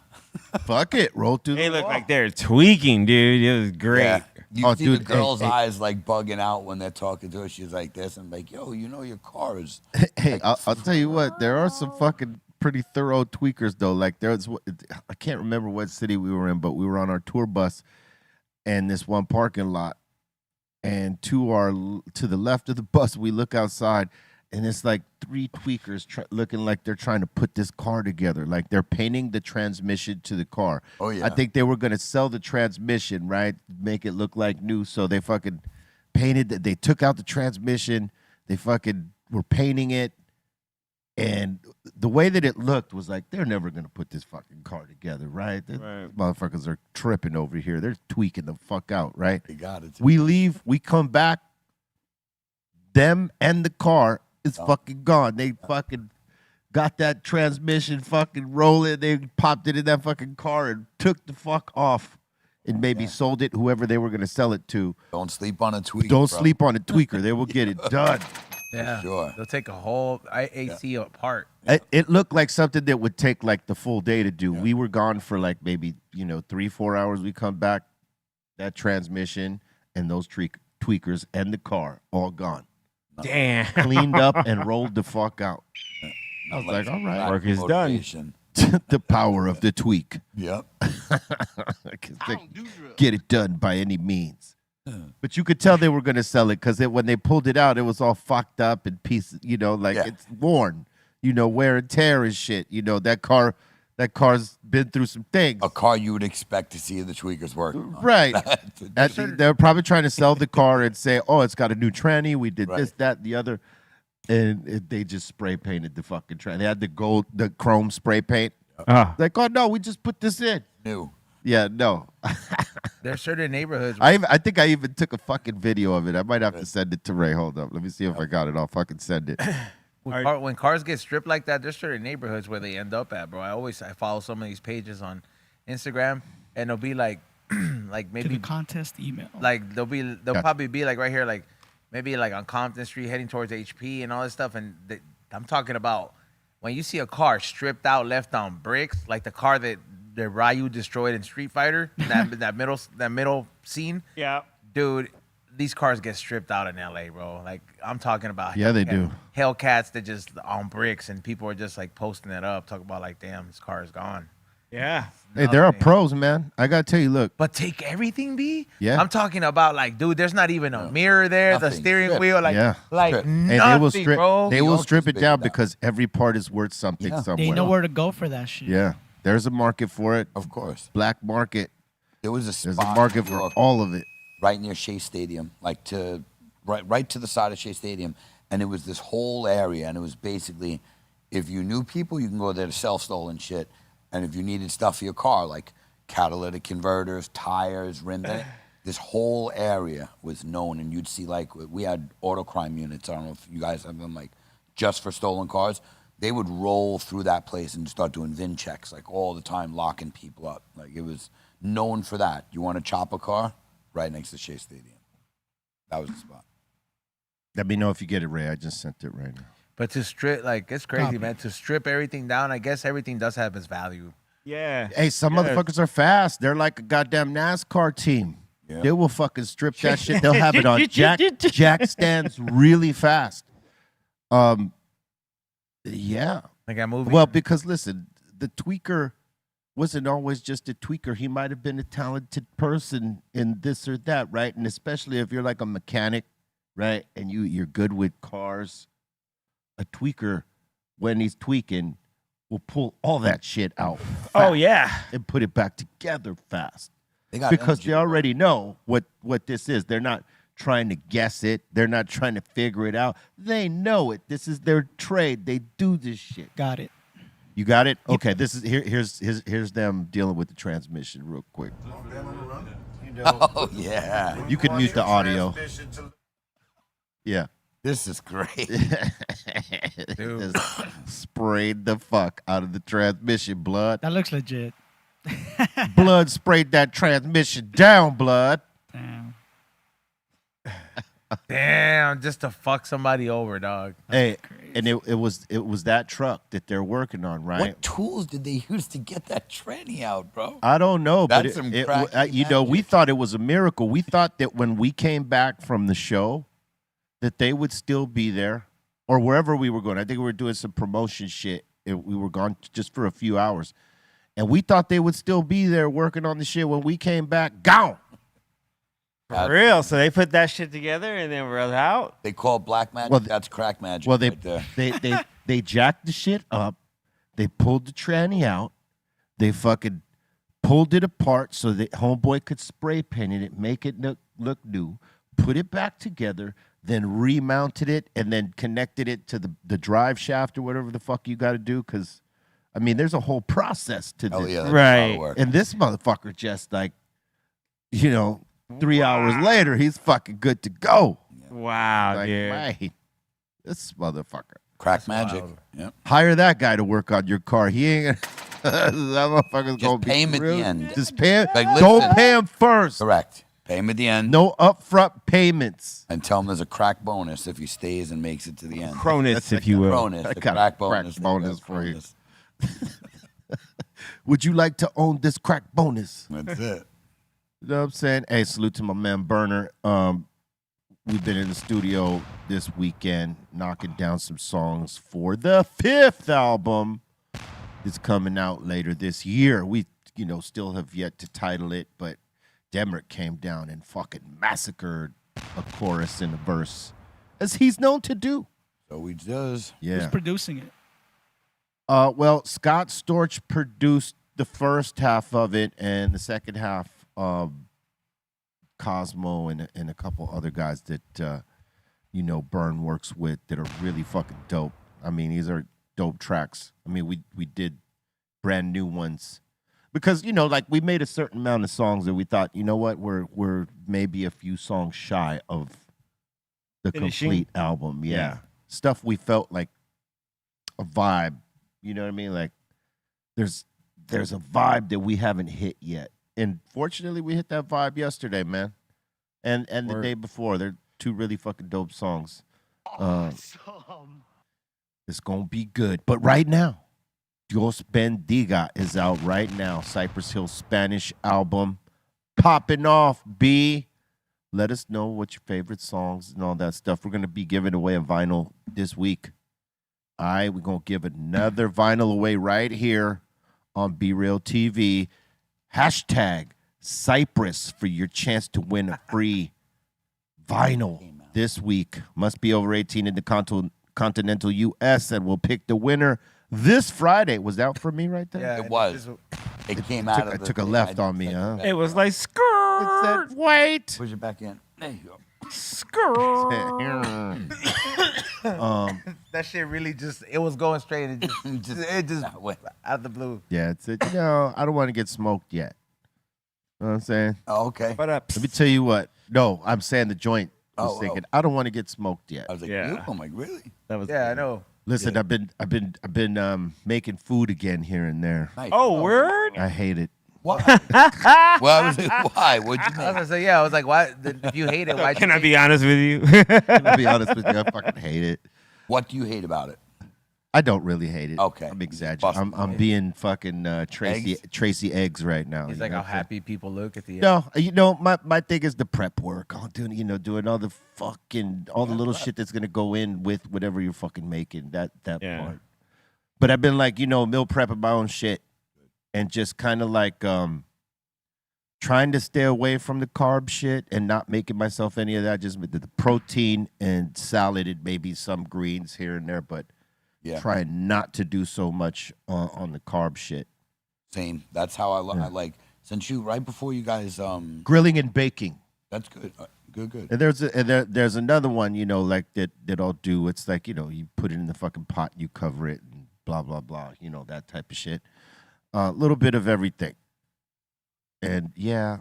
Fuck it, rolled through they the look wall. like they're tweaking, dude. It was great. Yeah. You Oh, see dude, the girl's hey. eyes like bugging out when they're talking to her. She's like this and like, yo, you know your car is. Hey, I'll tell you what, there are some fucking pretty thorough tweakers though. Like I can't remember what city we were in, but we were on our tour bus and this one parking lot, and to the left of the bus, we look outside, and it's like three tweakers looking like they're trying to put this car together. Like they're painting the transmission to the car. Oh, yeah. I think they were gonna sell the transmission, right? Make it look like new. So they fucking painted. They took out the transmission. They fucking were painting it. And the way that it looked was like, they're never going to put this fucking car together, right? Right. Motherfuckers are tripping over here. They're tweaking the fuck out, right? They got it. We leave, we come back, them and the car is fucking gone. They fucking got that transmission fucking rolling. They popped it in that fucking car and took the fuck off and maybe sold it, whoever they were going to sell it to. Don't sleep on a tweak. Don't bro. sleep on a tweaker. They will get it done. yeah. Sure. They'll take a whole IAC apart. It looked like something that would take like the full day to do. We were gone for like maybe 3-4 hours. We come back, that transmission and those tweakers and the car all gone, Damn. cleaned up and rolled the fuck out. I was like, all right, Work is done. Motivation. the power of the tweak. Yep. Get it done by any means. But you could tell they were going to sell it because when they pulled it out, it was all fucked up and pieces, like Yeah. it's worn, wear and tear and shit. That car's been through some things. A car you would expect to see the tweakers working on. Right. They're probably trying to sell the car and say, oh, it's got a new tranny. We did this, Right. that, and the other. And they just spray painted the fucking tranny. They had the chrome spray paint. Oh, Like, oh, no, we just put this in. New. Yeah, no. There's certain neighborhoods. I think I even took a fucking video of it. I might have to send it to Ray. Hold up. Let me see if I got it. I'll fucking send it. When cars get stripped like that, there's certain neighborhoods where they end up at, bro. I follow some of these pages on Instagram, and they'll be like, like To maybe the contest email. like they'll probably be like right here, like maybe like on Compton Street heading towards HP and all this stuff. And I'm talking about when you see a car stripped out, left on bricks, like the car that Ryu destroyed in Street Fighter, that middle scene. Yeah. Dude, these cars get stripped out in LA, bro. Like I'm talking about. Yeah, they do. Hellcats that just on bricks, and people are just like posting it up, talking about like, damn, this car is gone. Yeah. Hey, there are Nothing. pros, man. I gotta tell you, look. But take everything, B? Yeah. I'm talking about like, dude, there's not even a mirror there, the Nothing. steering Strip. wheel, like, Yeah. like Strip. nothing, Hey, they will strip. bro. They will don't strip it strip it down down. because every part is worth something Yeah. somewhere. They know where to go for that shit. Yeah, there's a market for it. Of course. Black market. There was a There's spot a market in for Europe all of it. right near Shea Stadium, like right to the side of Shea Stadium, and it was this whole area, and it was basically, if you knew people, you can go there to sell stolen shit, and if you needed stuff for your car, like catalytic converters, tires, rims, this whole area was known, and you'd see like we had auto crime units. I don't know if you guys have them, like just for stolen cars. They would roll through that place and start doing VIN checks like all the time, locking people up. Like it was known for that. You want to chop a car? Right next to Shea Stadium. That was the spot. Let me know if you get it, Ray. I just sent it right now. But to strip, like, it's crazy, Copy. man. To strip everything down, I guess everything does have its value. Yeah. Hey, some Yeah. motherfuckers are fast. They're like a goddamn NASCAR team. Yeah. They will fucking strip that shit. They'll have it on jack stands really fast. Yeah. Like that movie. Well, because listen, the tweaker wasn't always just a tweaker. He might have been a talented person in this or that, right? And especially if you're like a mechanic, right? And you're good with cars. A tweaker, when he's tweaking, will pull all that shit out Oh fast yeah. and put it back together fast. They got Because energy, they already know what this is. They're not trying to guess it. They're not trying to figure it out. They know it. This is their trade. They do this shit. Got it. You got it? Okay, this is here's them dealing with the transmission real quick. Oh yeah, You can mute the audio. Yeah. this is great. Dude. Just sprayed the fuck out of the transmission, blood. That looks legit. Blood sprayed that transmission down, blood. Damn. Damn, just to fuck somebody over, dog. Hey, crazy. and it was that truck that they're working on, right? What tools did they use to get that tranny out, bro? I don't know, but That's some cracky we magic. thought it was a miracle. We thought that when we came back from the show, that they would still be there, or wherever we were going. I think we were doing some promotion shit. We were gone just for a few hours, and we thought they would still be there working on the shit when we came back. Gone. For real. So they put that shit together and then we're out. They call it black magic. Well, That's crack magic. Well, right there. they jacked the shit up. They pulled the tranny out. They fucking pulled it apart so that homeboy could spray paint it, make it look new, put it back together, then remounted it, and then connected it to the drive shaft or whatever the fuck you got to do. Because, I mean, there's a whole process to Oh this. yeah, that's Right. how it works. And this motherfucker just like, 3 hours later, he's fucking good to go. Wow, Like, dude. man, this motherfucker. Crack magic. wild. Yep. Hire that guy to work on your car. He ain't gonna. That motherfucker's Just gonna be pay him at the real- end. Just pay him. Like, Don't listen. pay him first. Correct. Pay him at the end No upfront payments. and tell him there's a crack bonus if he stays and makes it to the end. Cronus, if you will. Bonus. I The got a crack crack bonus. the bonus crack for you. bonus. Would you like to own this crack bonus? That's it. You know what I'm saying? Hey, salute to my man Burner. We've been in the studio this weekend knocking down some songs for the 5th album. It's coming out later this year. We, still have yet to title it, but Demrick came down and fucking massacred a chorus and a verse, as he's known to do. So he does. Who's Yeah. producing it? Well, Scott Storch produced the first half of it, and the second half, Cosmo and a couple other guys that Burn works with that are really fucking dope. I mean, these are dope tracks. I mean, we did brand new ones because like we made a certain amount of songs that we thought, you know what, we're maybe a few songs shy of the Finishing? complete album. Yeah. Yeah. Stuff we felt like a vibe. You know what I mean? Like there's a vibe that we haven't hit yet. And fortunately, we hit that vibe yesterday, man. And the day before. They're two really fucking dope songs. It's gonna be good. But right now, Dios Bendiga is out right now. Cypress Hill Spanish album popping off. B. Let us know what your favorite songs and all that stuff. We're gonna be giving away a vinyl this week. All right, we're gonna give another vinyl away right here on BREALTV. Hashtag Cypress for your chance to win a free vinyl this week. Must be over 18 in the continental U.S. and we'll pick the winner this Friday. Was that for me right there? Yeah, It was. It came out of It the took a thing. left I on me, sent it huh? back. It was like It skirt, said, wait. Push it back in. There you go. skirt. That shit really it was going straight. It just That way. out of the blue. Yeah, it said, I don't want to get smoked yet. You know what I'm saying? Oh, okay. What up? Let me tell you what. No, I'm saying the joint was Oh, thinking, I don't want to get smoked yet. I was like, Yeah. you? I'm like, really? That was Yeah, I know. Listen, I've been making food again here and there. Nice. Oh, word. I hate it. Why? Well, I was like, why? What'd you I was make? gonna say, yeah. I was like, why? If you hate it, why? Can I be honest with you? To be honest with you, I fucking hate it. What do you hate about it? I don't really hate it. Okay. I'm exaggerating. Busting I'm being fucking Tracy Eggs right now. He's you like know how what I'm saying? happy people look at the end. No, my thing is the prep work. I'm doing all the fucking all the little shit that's gonna go in with whatever you're fucking making. That Yeah. part. But I've been like, meal prepping my own shit and just kind of like trying to stay away from the carb shit and not making myself any of that. Just with the protein and salad and maybe some greens here and there, but Yeah. trying not to do so much on the carb shit. Same. That's how I like. Since right before you guys, Grilling and baking. that's good. Good. And there's another one, like that I'll do. It's like, you put it in the fucking pot, you cover it, and blah blah blah. That type of shit. A little bit of everything. And yeah,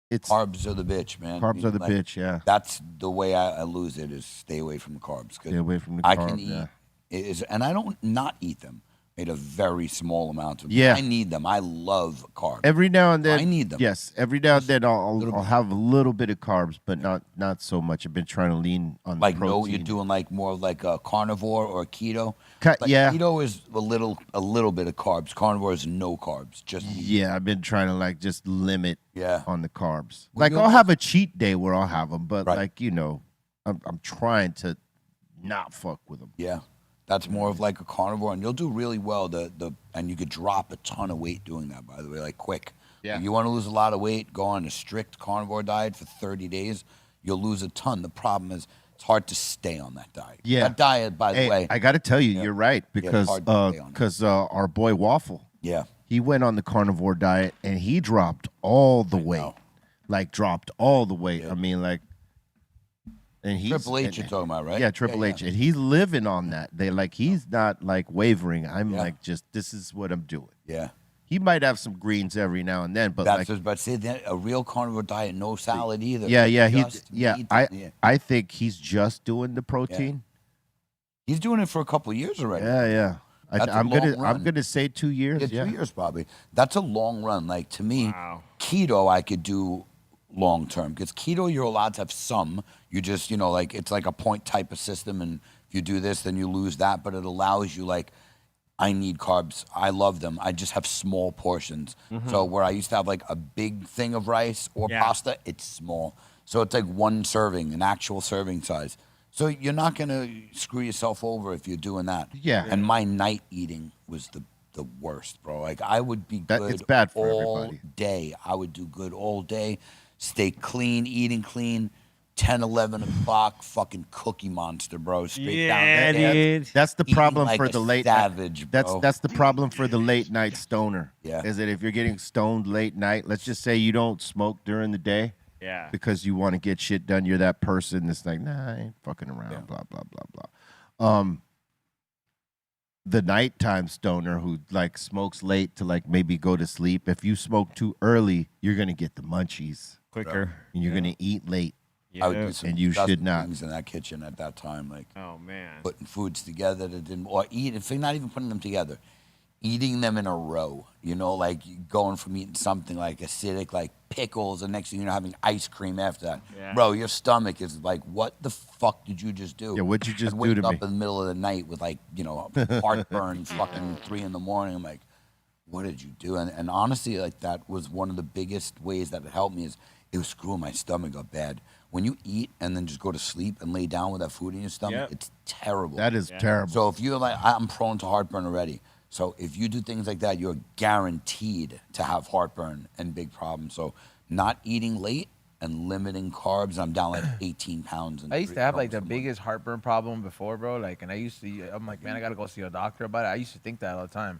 it's Carbs are the bitch, man. carbs are the Like, bitch. Yeah, That's the way I lose it is stay away from the carbs. 'Cause stay away from the I carbs. can eat, yeah. and I don't not eat them. I eat a very small amount of them. Yeah. I need them. I love carbs. Every now and then, I need them. Yes, every now and then I'll bit. have a little bit of carbs, but not so much. I've been trying to lean on Like the protein. you're doing like more of like a carnivore or a keto. Like yeah. Keto is a little bit of carbs. Carnivore is no carbs. Just meat. Yeah, I've been trying to like just limit Yeah. on the carbs. Well, Like you I'll know- have a cheat day where I'll have them, but Right. like I'm trying to not fuck with them. Yeah. That's more of like a carnivore, and you'll do really well. And you could drop a ton of weight doing that. By the way, like quick. Yeah. If you want to lose a lot of weight, go on a strict carnivore diet for 30 days. You'll lose a ton. The problem is it's hard to stay on that diet. Yeah. That diet, by the Hey, way. I got to tell you, you're right because hard to stay on it. our boy Waffle, Yeah. he went on the carnivore diet and he dropped all the weight, like dropped all the weight. I mean, like, and he's Triple H and- you're talking about, right? Yeah, Triple H, and he's living on that. He's not like wavering. I'm Yeah. like, just this is what I'm doing. Yeah. He might have some greens every now and then, but That's like, what I was about to say. That a real carnivore diet, no salad either. yeah, Just meat. I think he's just doing the protein. He's doing it for a couple of years already. Yeah. That's a I'm long I'm run. gonna say 2 years. Yeah, 2 years probably. That's a long run. Like to me, Wow. keto I could do long term because keto you're allowed to have some. You just like it's like a point type of system, and if you do this, then you lose that. But it allows you like. I need carbs. I love them. I just have small portions. So where I used to have like a big thing of rice or Yeah. pasta, it's small. So it's like one serving, an actual serving size. So you're not gonna screw yourself over if you're doing that. Yeah. And my night eating was the worst, bro. Like I would be That- good it's bad for all everybody. day. I would do good all day, stay clean, eating clean. 10, 11 o'clock, fucking Cookie Monster, bro. Straight down. Yeah, the head. dude. That's the Eating problem like for a the late savage, bro. That's the problem for the late night stoner. Yeah. Is that if you're getting stoned late night, let's just say you don't smoke during the day Yeah. because you want to get shit done. You're that person that's like, nah, I ain't fucking around, blah, blah, blah, blah. The nighttime stoner who like smokes late to like maybe go to sleep. If you smoke too early, you're gonna get the munchies Quicker. and you're gonna eat late. I would Yeah. do some And you should disgusting not. things in that kitchen at that time, like Oh man. putting foods together that didn't, or eat, if you're not even putting them together, eating them in a row, you know, like going from eating something like acidic, like pickles, and next thing you know, having ice cream after that. Yeah. Bro, your stomach is like, what the fuck did you just do? Yeah, what'd you just I'd do wake to up me? in the middle of the night with like, you know, heartburn, fucking 3 a.m. I'm like, what did you do? And honestly, like that was one of the biggest ways that it helped me is it was screwing my stomach up bad. When you eat and then just go to sleep and lay down with that food in your stomach, Yep. it's terrible. That is terrible. So if you're like, I'm prone to heartburn already. So if you do things like that, you're guaranteed to have heartburn and big problems. So not eating late and limiting carbs. I'm down like 18 pounds. I used to have like the almost a month. biggest heartburn problem before, bro. Like, and I used to, I'm like, man, I gotta go see a doctor about it. I used to think that all the time,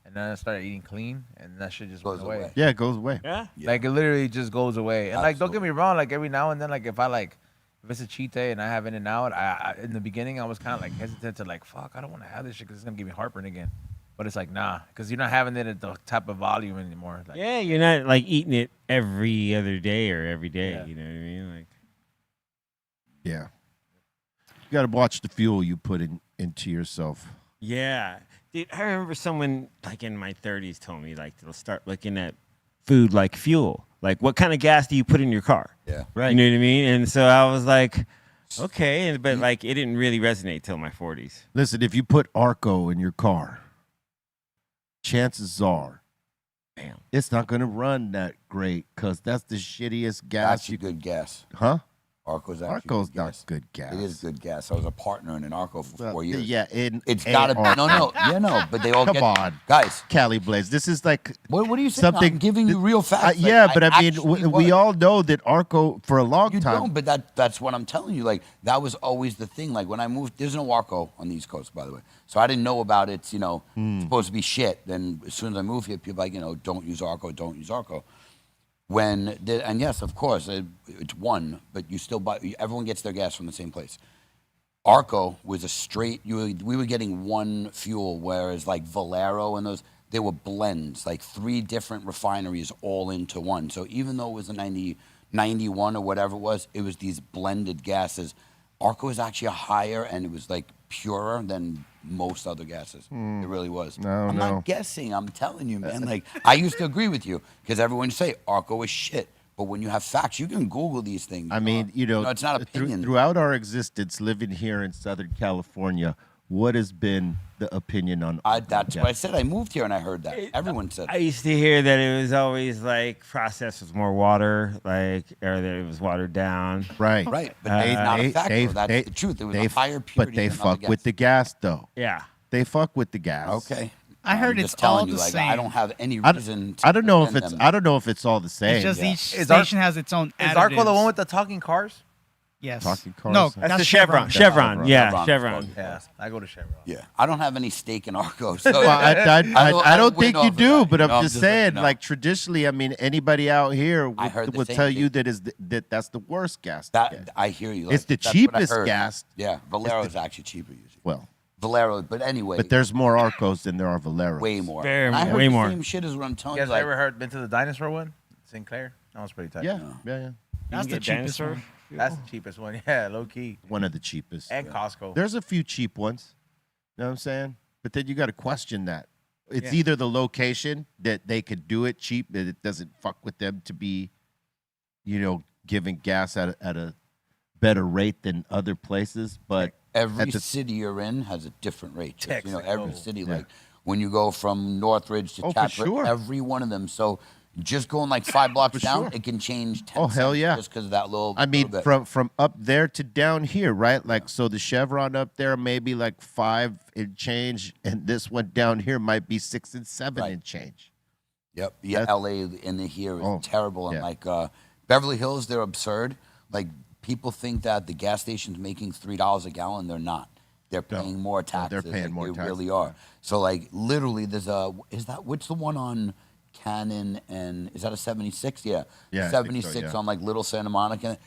and then I started eating clean, and that shit just Goes went away. away. Yeah, it goes away. Yeah. Like it literally just goes away. And like, don't get me Absolutely. wrong, like every now and then, like if it's a cheat day and I have In-N-Out, I in the beginning I was kind of like hesitant to like, fuck, I don't want to have this shit because it's gonna give me heartburn again. But it's like, nah, because you're not having it at the type of volume anymore. Like, Yeah, you're not like eating it every other day or every day. Yeah. You know what I mean? Like, Yeah. You got to watch the fuel you put into yourself. yeah, dude. I remember someone like in my 30s told me like they'll start looking at food like fuel. Like, what kind of gas do you put in your car? Yeah. Right. You know what I mean? And so I was like, okay, but like it didn't really resonate till my 40s. Listen, if you put Arco in your car, chances are Damn. it's not going to run that great because that's the shittiest gas Actually you good gas. Huh? Arco's actually Arco's good not gas. good gas. It is good gas. I was a partner in an Arco for 4 years. Yeah, It's got to be. No, no, but they all Come get. on. Guys, Cali Blaze. This is like what are you saying? something. I'm giving you real facts. Like, yeah, but I mean, actually we was. all know that Arco for a long You time. don't, but that's what I'm telling you. Like that was always the thing. Like when I moved, there's no Arco on the East Coast, by the way. So I didn't know about it. It's, supposed to be shit. Then as soon as I moved here, people like, don't use Arco, don't use Arco. And yes, of course, it's one, but you still buy. Everyone gets their gas from the same place. Arco was a straight. We were getting one fuel, whereas like Valero and those, they were blends, like 3 different refineries all into one. So even though it was a 91 or whatever it was these blended gases. Arco is actually a higher, and it was like purer than most other gases. It really was. I'm no. not guessing. I'm telling you, man. Like I used to agree with you because everyone would say Arco is shit. But when you have facts, you can Google these things. I mean, it's not opinion. Throughout our existence, living here in Southern California, what has been the opinion on? That's what I said. I moved here and I heard that. Everyone said I used to hear that it was always like processed with more water, like, or that it was watered down. Right, right, but it's not a factor. That's the truth. It was a higher purity. But they than fuck other with the gas, though. Yeah. They fuck with the gas. Okay. I heard I'm it's just telling all you, the like, same. I don't have any I reason. I don't know if defend it's. them. I don't know if it's all the same. It's just Yeah. each Is station has its own additives. Is Arco the one with the talking cars? Yes. Talking cars? No, That's That's the Chevron. Chevron. Yeah, Chevron. Chevron. Yeah, I go to Chevron. Yeah, I don't have any stake in Arco. So Well, I don't win think off you of do, that, but you I'm know? just letting saying, you know. like traditionally, I mean, anybody out here I heard the will same tell thing. you that that's the worst gas. to get. that I hear you. It's the that's what I cheapest heard. gas. Yeah, Valero is actually cheaper usually. Well, Valero, but anyway, but there's more Arcos than there are Valeros. way more. Very And I more, heard way the more. Same shit as what I'm telling You you. guys ever been to the dinosaur one? Sinclair? That was pretty tight. Yeah, yeah. That's the get cheapest dinosaur? one. That's the cheapest one. Yeah, low key. One of the cheapest. And Costco. There's a few cheap ones. You know what I'm saying? But then you got to question that. It's Yeah. either the location that they could do it cheap, that it doesn't fuck with them to be, giving gas at a better rate than other places. But Every at the- city you're in has a different rate. Just, every Texaco. city, like when you go from Northridge to Oh, for Chatsworth, sure. every one of them. So just going like 5 blocks For down, sure. it can change 10 Oh, hell cents yeah. just because of that little. I mean, little bit. from up there to down here, right? Like, so the Chevron up there maybe like 5 and change, and this one down here might be 6 and 7 Right. and change. Yep. Yeah, That's- LA in the here is Oh, terrible. And yeah. like Beverly Hills, they're absurd. Like people think that the gas station's making $3 a gallon. They're not. They're paying more taxes. they're paying like, more they taxes, really are. So like literally there's what's the one on Cannon and is that a 76? Yeah. Yeah, I think so, 76 yeah. on like Little Santa Monica.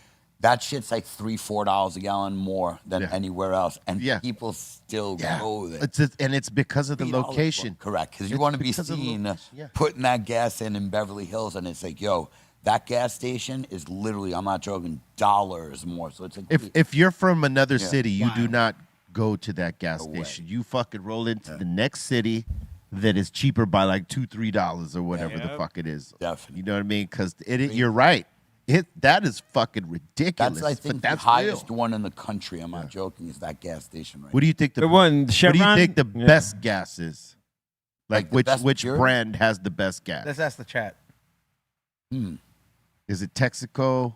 That shit's like $3-4 a gallon more than Yeah. anywhere else. And Yeah. people still Yeah. go there. It's because of the $3 location. Correct, because you It's want to be because of the seen location, yeah. putting that gas in Beverly Hills, and it's like, yo, That gas station is literally, I'm not joking, dollars more. So it's like If you're from another Yeah. city, you do Wow. not go to that gas No way. station. You fucking roll into the next city that is cheaper by like $2-3 or whatever the Yep. fuck it is. Definitely. You know what I mean? Because you're right. That is fucking ridiculous. that's I think but that's the highest real. one in the country. I'm not joking. Is that gas station right? What do you think The one, What do you Chevron? think the Yeah. best gas is? Like Like the best which pure? brand has the best gas? Let's ask the chat. Is it Texaco? Yeah,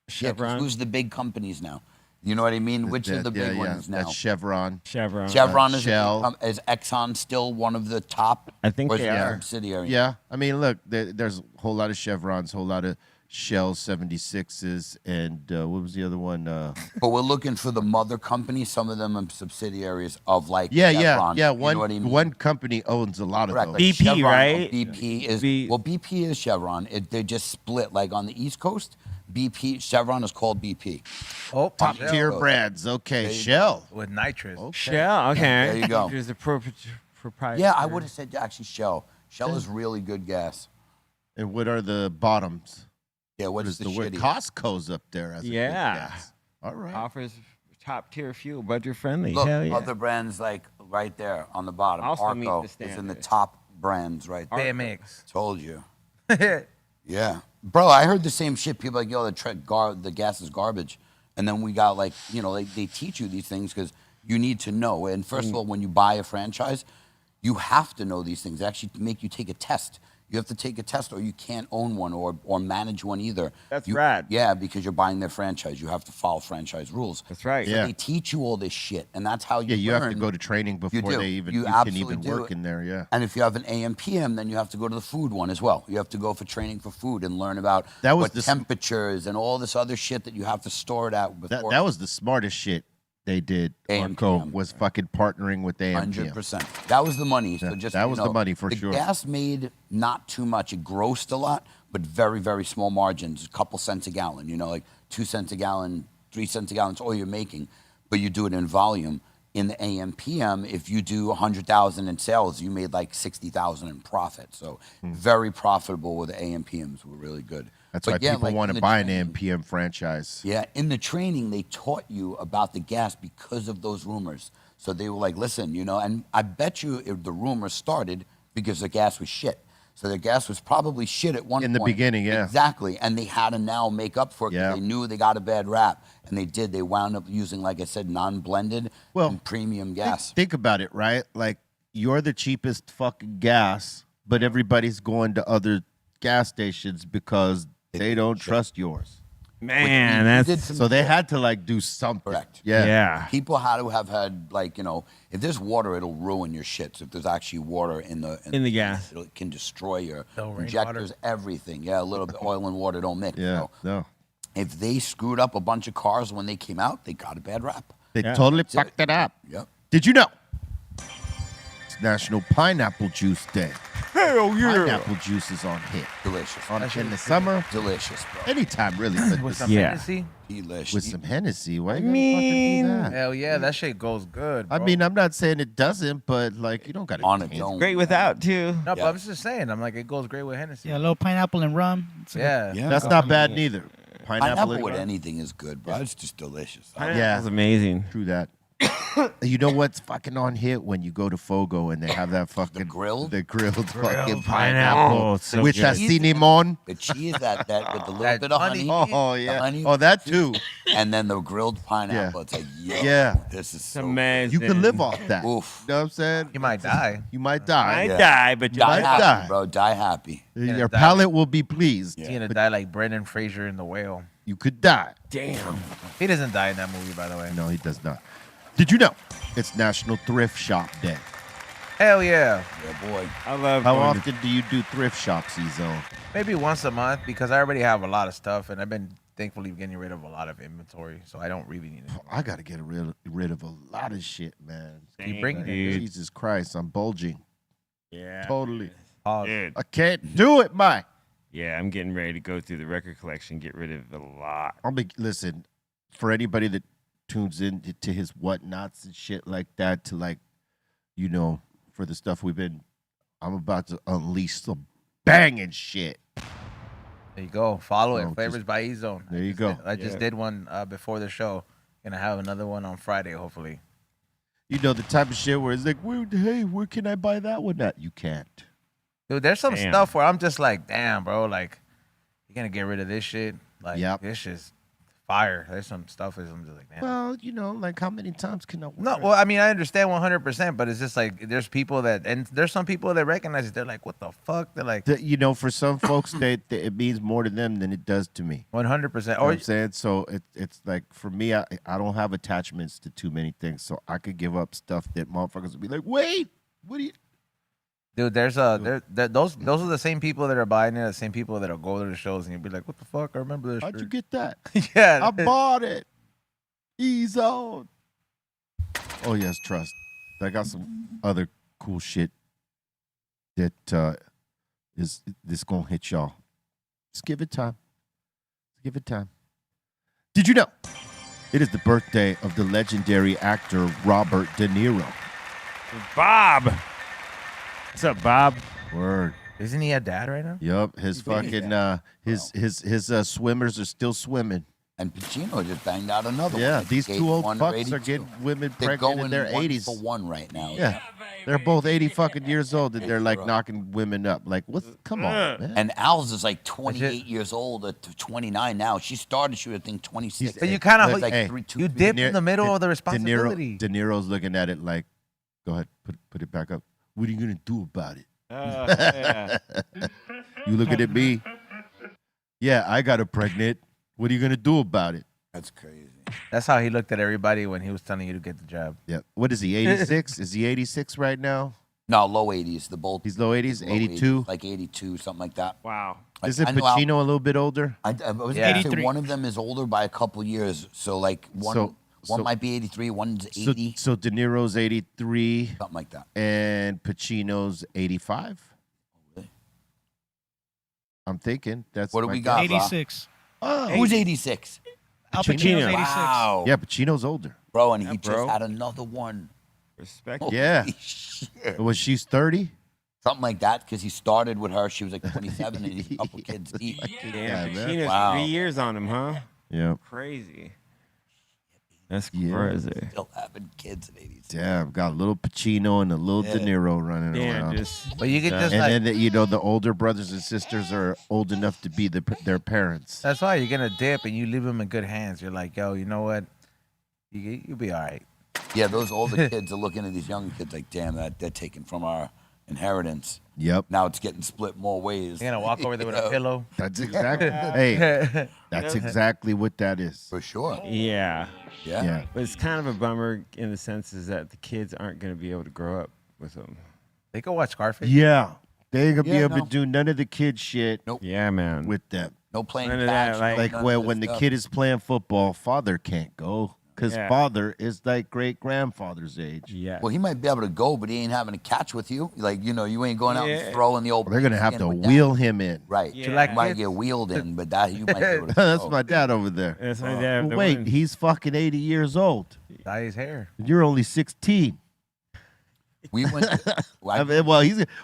'cause Chevron. who's the big companies now? You know what I mean? Which are the big ones now? That's Chevron. Chevron. Chevron is Shell. is Exxon still one of the top? I think or is they it a are. subsidiary. Yeah, I mean, look, there's a whole lot of Chevrons, a whole lot of Shell 76s, and what was the other one? But we're looking for the mother company. Some of them are subsidiaries of like Yeah. Chevron. You know what I mean? one company owns a lot of Correct. those. Like BP, Chevron, right? BP is B- well. BP is Chevron. They just split. Like on the East Coast, BP Chevron is called BP. Oh, Top Shell tier brands. Okay, Shell. with nitrous. Shell. Okay. There you go. There's a proprietary. Yeah, I would have said actually Shell. Shell is really good gas. And what are the bottoms? Yeah, What what is is the the word? shitty? Costco's up there as a good Yeah. gas. All right. Offers top tier fuel, budget friendly. Look, Hell yeah. other brands like right there on the bottom. Also meet Arco the is in the standard. top brands right there. BMX. Told you. Yeah, bro, I heard the same shit. People are like, yo, the gas is garbage. And then we got like, you know, they teach you these things because you need to know. And first of all, when you buy a franchise, you have to know these things. They actually make you take a test. You have to take a test or you can't own one or manage one either. That's You- rad. Yeah, because you're buying their franchise. You have to follow franchise rules. That's right. So Yeah. they teach you all this shit. And that's how you Yeah, you have to learn. go to training before do. they even You you can absolutely even do work it. in there. Yeah. And if you have an AM/PM, then you have to go to the food one as well. You have to go for training for food and learn about That was what the s- temperatures and all this other shit that you have to store it at before. That was the smartest shit they did. AM/PM. Arco was fucking partnering with AM/PM. 100%. That was the money. So Yeah, just that so you was the know, money for the sure. gas made not too much. It grossed a lot, but very, very small margins. A couple cents a gallon. You know, like 2 cents a gallon, 3 cents a gallon. It's all you're making, but you do it in volume. In the AM/PM, if you do 100,000 in sales, you made like 60,000 in profit. So very profitable with the AM/PMs. Were really good. That's But why yeah, people like want in to the buy an training- AM/PM franchise. Yeah, in the training, they taught you about the gas because of those rumors. So they were like, listen, you know, and I bet you if the rumors started because the gas was shit. So the gas was probably shit at one point. In the beginning, yeah. Exactly. And they had to now make up for it 'cause Yeah. they knew they got a bad rap. And they did. They wound up using, like I said, non-blended and premium gas. Think about it, right? Like you're the cheapest fucking gas, but everybody's going to other gas stations because they don't trust yours. Man, We did that's some So they had to like do something. Correct. Yeah. yeah. People had to have had, like, you know, if there's water, it'll ruin your shit. So if there's actually water in the gas. it can destroy your No rainwater? injectors, everything. Yeah, a little bit oil and water don't mix. Yeah. So No. if they screwed up a bunch of cars when they came out, they got a bad rap. They Yeah. totally That's it. fucked it up. Yep. Did you know? It's National Pineapple Juice Day. Hell Pineapple juice is on hit. Delicious. In the summer, Delicious, bro. anytime really. But With some Yeah. Hennessy? Delicious. with some Hennessy. Why you mean- gotta fucking do that? Hell yeah, that shit goes good. I bro. mean, I'm not saying it doesn't, but like you don't gotta on its change own. Great without too. no, but Yeah. I'm just saying. I'm like, it goes great with Hennessy. Yeah, a little pineapple and rum. It's a good- Yeah. Yeah. That's not bad neither. Pineapple and with rum. anything is good, bro. It's just delicious. Yeah. That's amazing. True that. You know what's fucking on hit when you go to Fogo and they have that fucking grilled? the grilled fucking pineapple. pineapple It's so with good. that cinnamon. The cheese that with the little That bit of honey. honey. Oh the yeah. honey, Oh that too. and then the grilled pineapple. It's like, yo, Yeah. this is It's so amazing. You can live off that. Oof. You know what I'm saying? You might die. You might die. I Yeah. die, but you Die might might happy, die. bro. Die happy. Your die. palate will be pleased. He's gonna die like Brendan Fraser in The Whale. You could die. Damn. He doesn't die in that movie, by the way. No, he does not. Did you know it's National Thrift Shop Day? Hell yeah. Yeah, boy. I love How going to- often do you do thrift shops, Ezo? Maybe once a month because I already have a lot of stuff and I've been thankfully getting rid of a lot of inventory, so I don't really need it. I gotta get rid of a lot of shit, man. Dang, bringing it, dude. Jesus Christ, I'm bulging. Yeah. Totally. Pause. Dude. I can't do it, Mike. Yeah, I'm getting ready to go through the record collection, get rid of a lot. Listen, for anybody that tunes in to his whatnots and shit like that, to like, you know, for the stuff I'm about to unleash some banging shit. There you go. Follow So it. Flavors by E-Zone. There you go. I just did one before the show. Gonna have another one on Friday, hopefully. You know, the type of shit where it's like, hey, where can I buy that one at? You can't. Dude, there's some Damn. stuff where I'm just like, damn, bro, like, you're gonna get rid of this shit. Like, Yep. this shit's fire. There's some stuff where I'm just like, damn. Well, you know, like how many times can I wear No, it? well, I mean, I understand 100%, but it's just like there's people that, and there's some people that recognize it. They're like, what the fuck? They're like, You know, for some folks, it means more to them than it does to me. 100%. You know what I'm saying? So it's like, for me, I don't have attachments to too many things. So I could give up stuff that motherfuckers would be like, wait, what do you... Dude, those are the same people that are buying it, the same people that'll go to the shows, and you'll be like, what the fuck? I remember this How'd shirt. you get that? Yeah. I bought it. E-Zone. Oh, yes, trust. I got some other cool shit that is this gonna hit y'all. Just give it time. Give it time. Did you know it is the birthday of the legendary actor Robert De Niro? Bob. What's up, Bob? Word. Isn't he a dad right now? Yup. His fucking his swimmers are still swimming. And Pacino just banged out another one. Yeah, Like, these gave two old one fucks rating are getting too. women They're pregnant going in their 1 80s. for one right now. Yeah. They're both 80 fucking years old and they're like bro. knocking women up. Like, what's come on, man? And Al's is like 28 years old to 29 now. She started, she was, I think, 26. But you kind of Like hey, you dip in the middle of the responsibility. De Niro's looking at it like, go ahead, put it back up. What are you gonna do about it? Yeah. You looking at me? Yeah, I got her pregnant. What are you gonna do about it? That's crazy. That's how he looked at everybody when he was telling you to get the job. Yeah. What is he? 86? Is he 86 right now? No, low 80s. The both. He's low 80s, low 82. like 82, something like that. Wow. Like, Isn't I know Al- Pacino a little bit older? I was Yeah. gonna say 83. one of them is older by a couple years. So like one So- might be 83, one's So, 80, so De Niro's 83 something like that. and Pacino's 85. Really? I'm thinking that's What do my we guess. got? 86. Oh, Who's 86? Al Pacino. Pacino's 86. Wow. yeah, Pacino's older. Bro, and he bro. just had another one. Respect. Yeah. Holy shit. Was she's 30? Something like that, because he started with her. She was like 27, and he's a couple kids deep. Damn, Yeah, man. Pacino's Wow. 3 years on him, huh? Yeah. Crazy. That's Yeah. crazy. Still having kids at 86. Damn, got a little Pacino and a little De Niro running Damn, around. just But you could just And like, then, the older brothers and sisters are old enough to be their parents. that's why you're gonna dip and you leave them in good hands. You're like, yo, you know what? You'll be all right. Yeah, those older kids are looking at these younger kids like, damn, they're taken from our inheritance. Yep. Now it's getting split more ways. You're gonna walk over there with a pillow. That's exactly. Hey, that's exactly what that is. For sure. yeah. Yeah. Yeah. But it's kind of a bummer in the sense is that the kids aren't going to be able to grow up with them. They go watch Scarface. Yeah. They ain't gonna be Yeah, able no. to do none of the kid shit Yeah, man. with them. No playing None of that, catch. like- Like none of when this when the stuff. kid is playing football, father can't go because Yeah. father is like great grandfather's age. Yeah. Well, he might be able to go, but he ain't having a catch with you. Like, you ain't going out Yeah. and throwing the old. They're gonna have in to with that. wheel him in. Right. Yeah. You like You might kids? get wheeled in, but that you might be able to That's go. my dad over there. That's my dad. Well, wait, he's fucking 80 years old. Dye his hair. You're only 16. We went. I mean,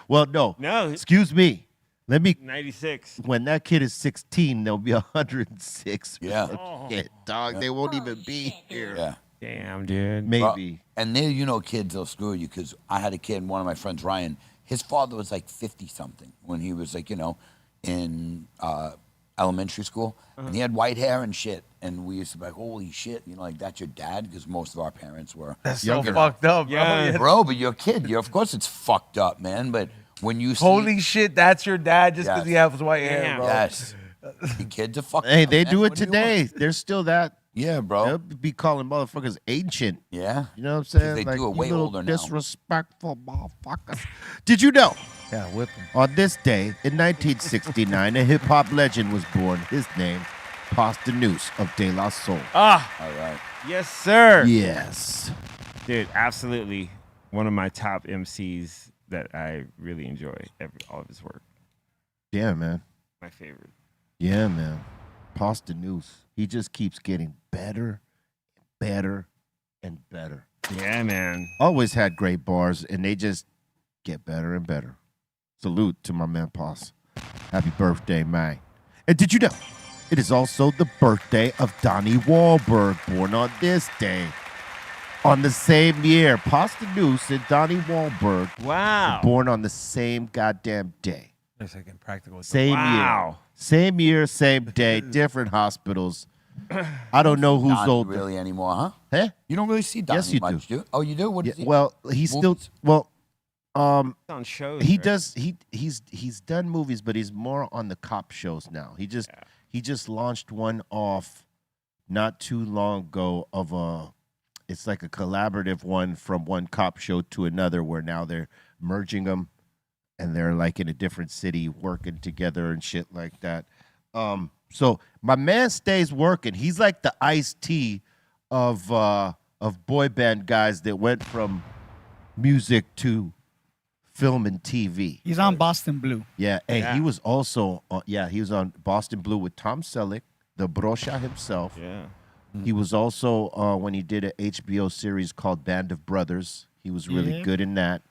well, no. No, Excuse me. Let me. 96. When that kid is 16, they'll be 106. Yeah. Shit, dog. They won't even be here. Yeah. Damn, dude. Maybe. And there, kids will screw you because I had a kid, one of my friends, Ryan. His father was like 50 something when he was like, in elementary school, and he had white hair and shit. And we used to be like, holy shit, like that's your dad, because most of our parents were That's Younger. so fucked up, bro. Yeah. bro, but you're a kid. Of course it's fucked up, man. But when you see, Holy shit, that's your dad just because Yes. he has white hair, Damn. bro. yes, the kids are fucked Hey, up, they man. do it What you today. want? There's still that. Yeah, bro. They'll be calling motherfuckers ancient. Yeah. You know what I'm saying? they like, do it you way little older now. disrespectful motherfuckers. Did you know? Yeah, whip him. On this day in 1969, a hip hop legend was born. His name, Pasta Noose of De La Soul. Ah, All right. yes, sir. Yes. Dude, absolutely one of my top MCs that I really enjoy all of his work. Yeah, man. My favorite. Yeah, man. Pasta Noose. He just keeps getting better, better, and better. Yeah, man. Always had great bars, and they just get better and better. Salute to my man, Pos. Happy birthday, man. And did you know it is also the birthday of Donnie Wahlberg, born on this day. On the same year, Pasta Noose and Donnie Wahlberg Wow. were born on the same goddamn day. Wait a second, practical. Same year. Same year, same day, different hospitals. I don't know who's Donnie older. really anymore, huh? Huh? You don't really see Donnie Yes, you much, do. Oh, you do? What Yeah, is he? well, he's still Movies? On shows. he right? does he's done movies, but he's more on the cop shows now. He just launched one off not too long ago of it's like a collaborative one from one cop show to another, where now they're merging them and they're like in a different city working together and shit like that. So my man stays working. He's like the Ice-T of boy band guys that went from music to film and TV. He's on Boston Blue. Yeah, hey, Yeah. he was also he was on Boston Blue with Tom Selleck, the Brosha himself. Yeah. He was also when he did an HBO series called Band of Brothers. He was really Yeah. good in that.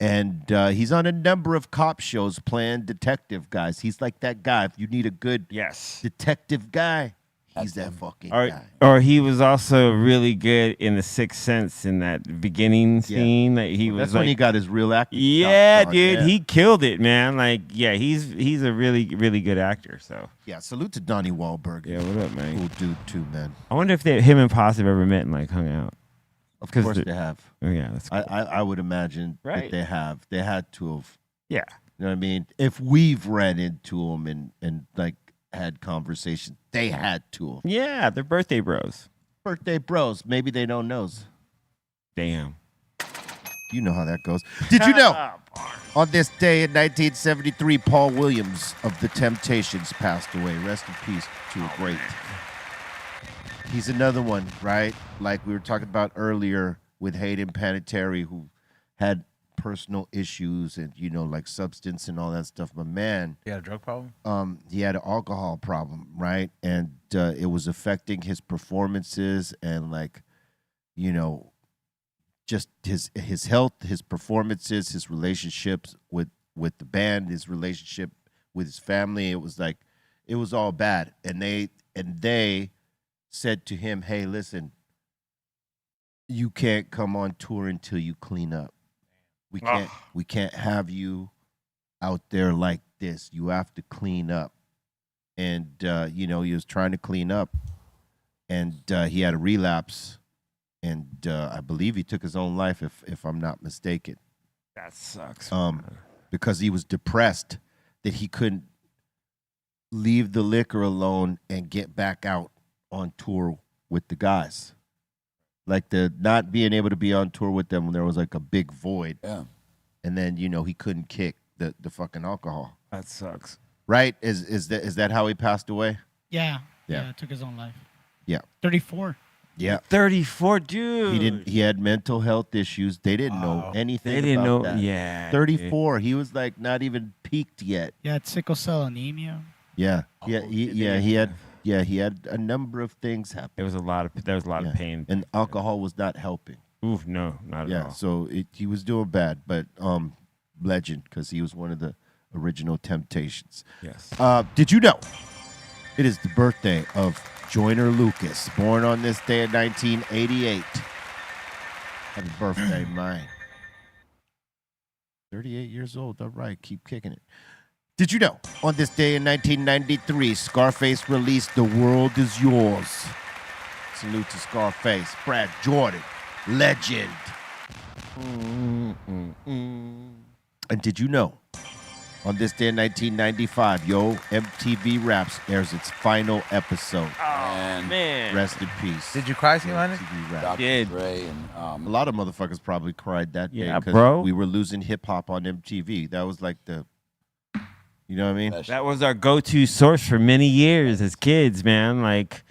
And he's on a number of cop shows playing detective guys. He's like that guy. If you need a good Yes. detective guy, he's that fucking Or, guy. or he was also really good in The Sixth Sense in that beginning scene. That he was That's like, when he got his real acting. yeah, chops on, dude, yeah. he killed it, man. Like, yeah, he's a really good actor. So, Yeah, salute to Donnie Wahlberg. yeah, what up, man? Cool dude too, man. I wonder if him and Posse have ever met and like hung out. Of 'Cause course the- they have. Oh yeah, that's cool. I would imagine Right. that they have. They had to have. yeah. You know what I mean? If we've ran into them and like had conversations, they had to have. Yeah, they're birthday bros. Birthday bros. Maybe they don't know. Damn. You know how that goes. Did you know? On this day in 1973, Paul Williams of the Temptations passed away. Rest in peace to a great. He's another one, right? Like we were talking about earlier with Hayden Panettiere, who had personal issues and, you know, like substance and all that stuff. But man, You got a drug problem? he had an alcohol problem, right? And it was affecting his performances and, like, you know, just his health, his performances, his relationships with the band, his relationship with his family. It was like, it was all bad. And they said to him, hey, listen, you can't come on tour until you clean up. We can't have you out there like this. You have to clean up. And you know, he was trying to clean up, and he had a relapse, and I believe he took his own life, if I'm not mistaken, That sucks. because he was depressed that he couldn't leave the liquor alone and get back out on tour with the guys. Like the not being able to be on tour with them when there was like a big void. Yeah. And then, you know, he couldn't kick the fucking alcohol. That sucks. Right? Is that how he passed away? Yeah. Yeah. Yeah. Took his own life. Yeah. 34. Yeah. 34, dude. He had mental health issues. They didn't know anything They didn't know. about that. Yeah. 34. He was like not even peaked yet. Yeah. Sickle cell anemia. Yeah. Oh, He had a number of things happen. There was a lot of pain. And alcohol was not helping. Oof, no, not at all. So he was doing bad, but legend, because he was one of the original Temptations. Yes. Did you know it is the birthday of Joyner Lucas, born on this day in 1988? Happy birthday, mine. 38 years old. All right, keep kicking it. Did you know on this day in 1993, Scarface released The World Is Yours? Salute to Scarface. Brad Jordan, legend. And did you know on this day in 1995, MTV Raps airs its final episode. And Man. Rest in peace. Did you cry, Simon? MTV Raps. Dr. did. Dre and A lot of motherfuckers probably cried that day Yeah, because bro. we were losing hip hop on MTV. That was like you know what I mean? That was our go-to source for many years as kids, man. Like,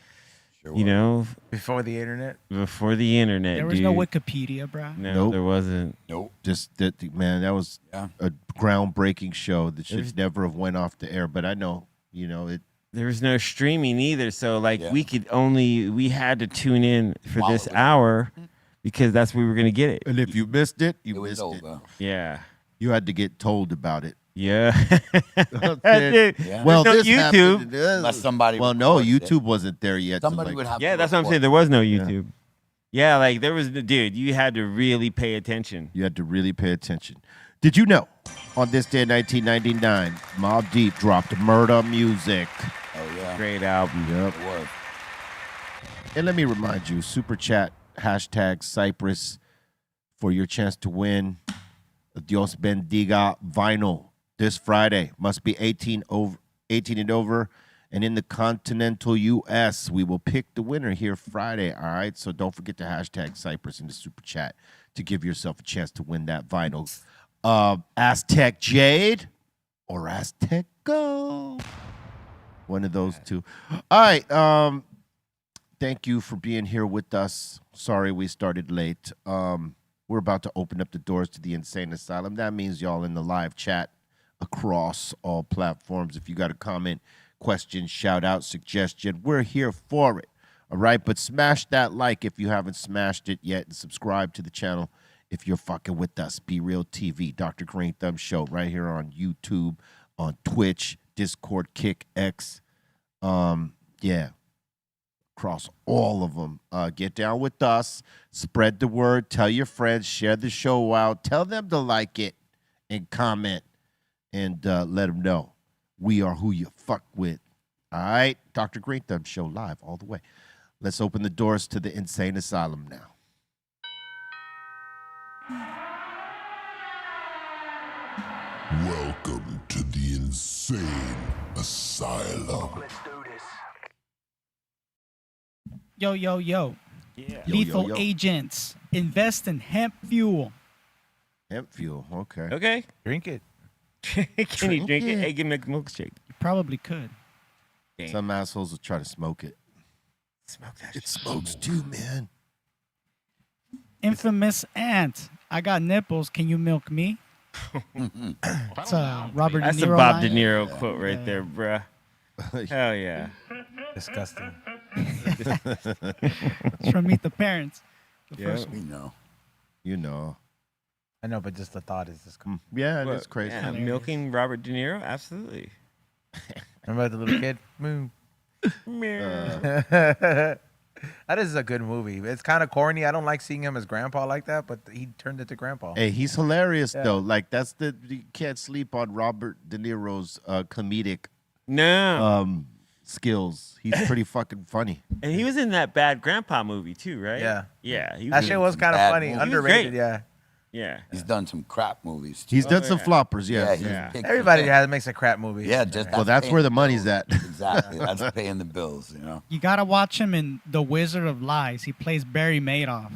Sure you was. Oh, know, Before the internet? before the internet, There was dude. no Wikipedia, bro. No, Nope. there wasn't. Nope. Just that, man, that was Yeah. a groundbreaking show that should There's- never have went off the air. But I know, you know, it. There was no streaming either, so like Yeah. we had to tune in for Wow, this it was- hour because that's where we were gonna get it. And if you missed it, It you was missed it. over. Yeah. You had to get told about it. Yeah. Dude. Yeah. Well, There's this no happened. YouTube. Unless somebody. Well, no, recorded it. YouTube wasn't there yet. Somebody would have. Yeah, to that's what I'm record saying. it. There was no YouTube. Yeah, like there was, dude, you had to really pay attention. You had to really pay attention. Did you know, on this day in 1999, Mobb Deep dropped Murder Music? Oh yeah. Great album. Yep. It was. And let me remind you, super chat, hashtag Cypress for your chance to win the Dios Bendiga vinyl this Friday. Must be 18 and over. And in the continental U.S., we will pick the winner here Friday, all right? So don't forget to hashtag Cypress in the super chat to give yourself a chance to win that vinyl. Aztec Jade or Aztec Gold. One of those two. All right. Thank you for being here with us. Sorry we started late. We're about to open up the doors to the Insane Asylum. That means y'all in the live chat across all platforms. If you got a comment, question, shout out, suggestion, we're here for it. All right, but smash that like if you haven't smashed it yet, and subscribe to the channel if you're fucking with us. Be Real TV, Dr. Greenthumb Show, right here on YouTube, on Twitch, Discord, Kick, X. Yeah, across all of them. Get down with us, spread the word, tell your friends, share the show out, tell them to like it and comment, and let them know we are who you fuck with. All right, Dr. Greenthumb Show live all the way. Let's open the doors to the Insane Asylum now. Welcome to the Insane Asylum. Yo, yo, yo. Yeah. Lethal yo. agents. Invest in hemp fuel. Hemp fuel, okay. Okay. Drink it. Can you drink it? it. Hey, give me a milkshake. You probably could. Damn. Some assholes will try to smoke it. Smoke that It shit. smokes too, man. Infamous aunt. I got nipples. Can you milk me? It's Robert That's De a Niro Bob line. De Niro quote right Yeah. there, bruh. Hell yeah. Disgusting. It's from Meet the Parents. The Yeah. first one. We know. You know. I know, but just the thought is disgusting. Yeah, What? it's crazy. Yeah, Hilarious. milking Robert De Niro? Absolutely. Remember the little kid? Moo. Meow. That is a good movie. It's kind of corny. I don't like seeing him as grandpa like that, but he turned into grandpa. Hey, he's hilarious Yeah. though. Like you can't sleep on Robert De Niro's comedic No. skills. He's pretty fucking funny. And he was in that bad grandpa movie too, right? Yeah. Yeah. He That was shit in- was kind of bad funny. movie. He was Underrated, great. yeah. Yeah. He's done some crap movies. Too. He's done Oh, some yeah. floppers, yeah. he's Yeah. picked Everybody some- makes a crap movie. Yeah, just Well, that's paying where the the money's bills. at. Exactly. That's paying the bills. You know. You gotta watch him in The Wizard of Lies. He plays Barry Madoff.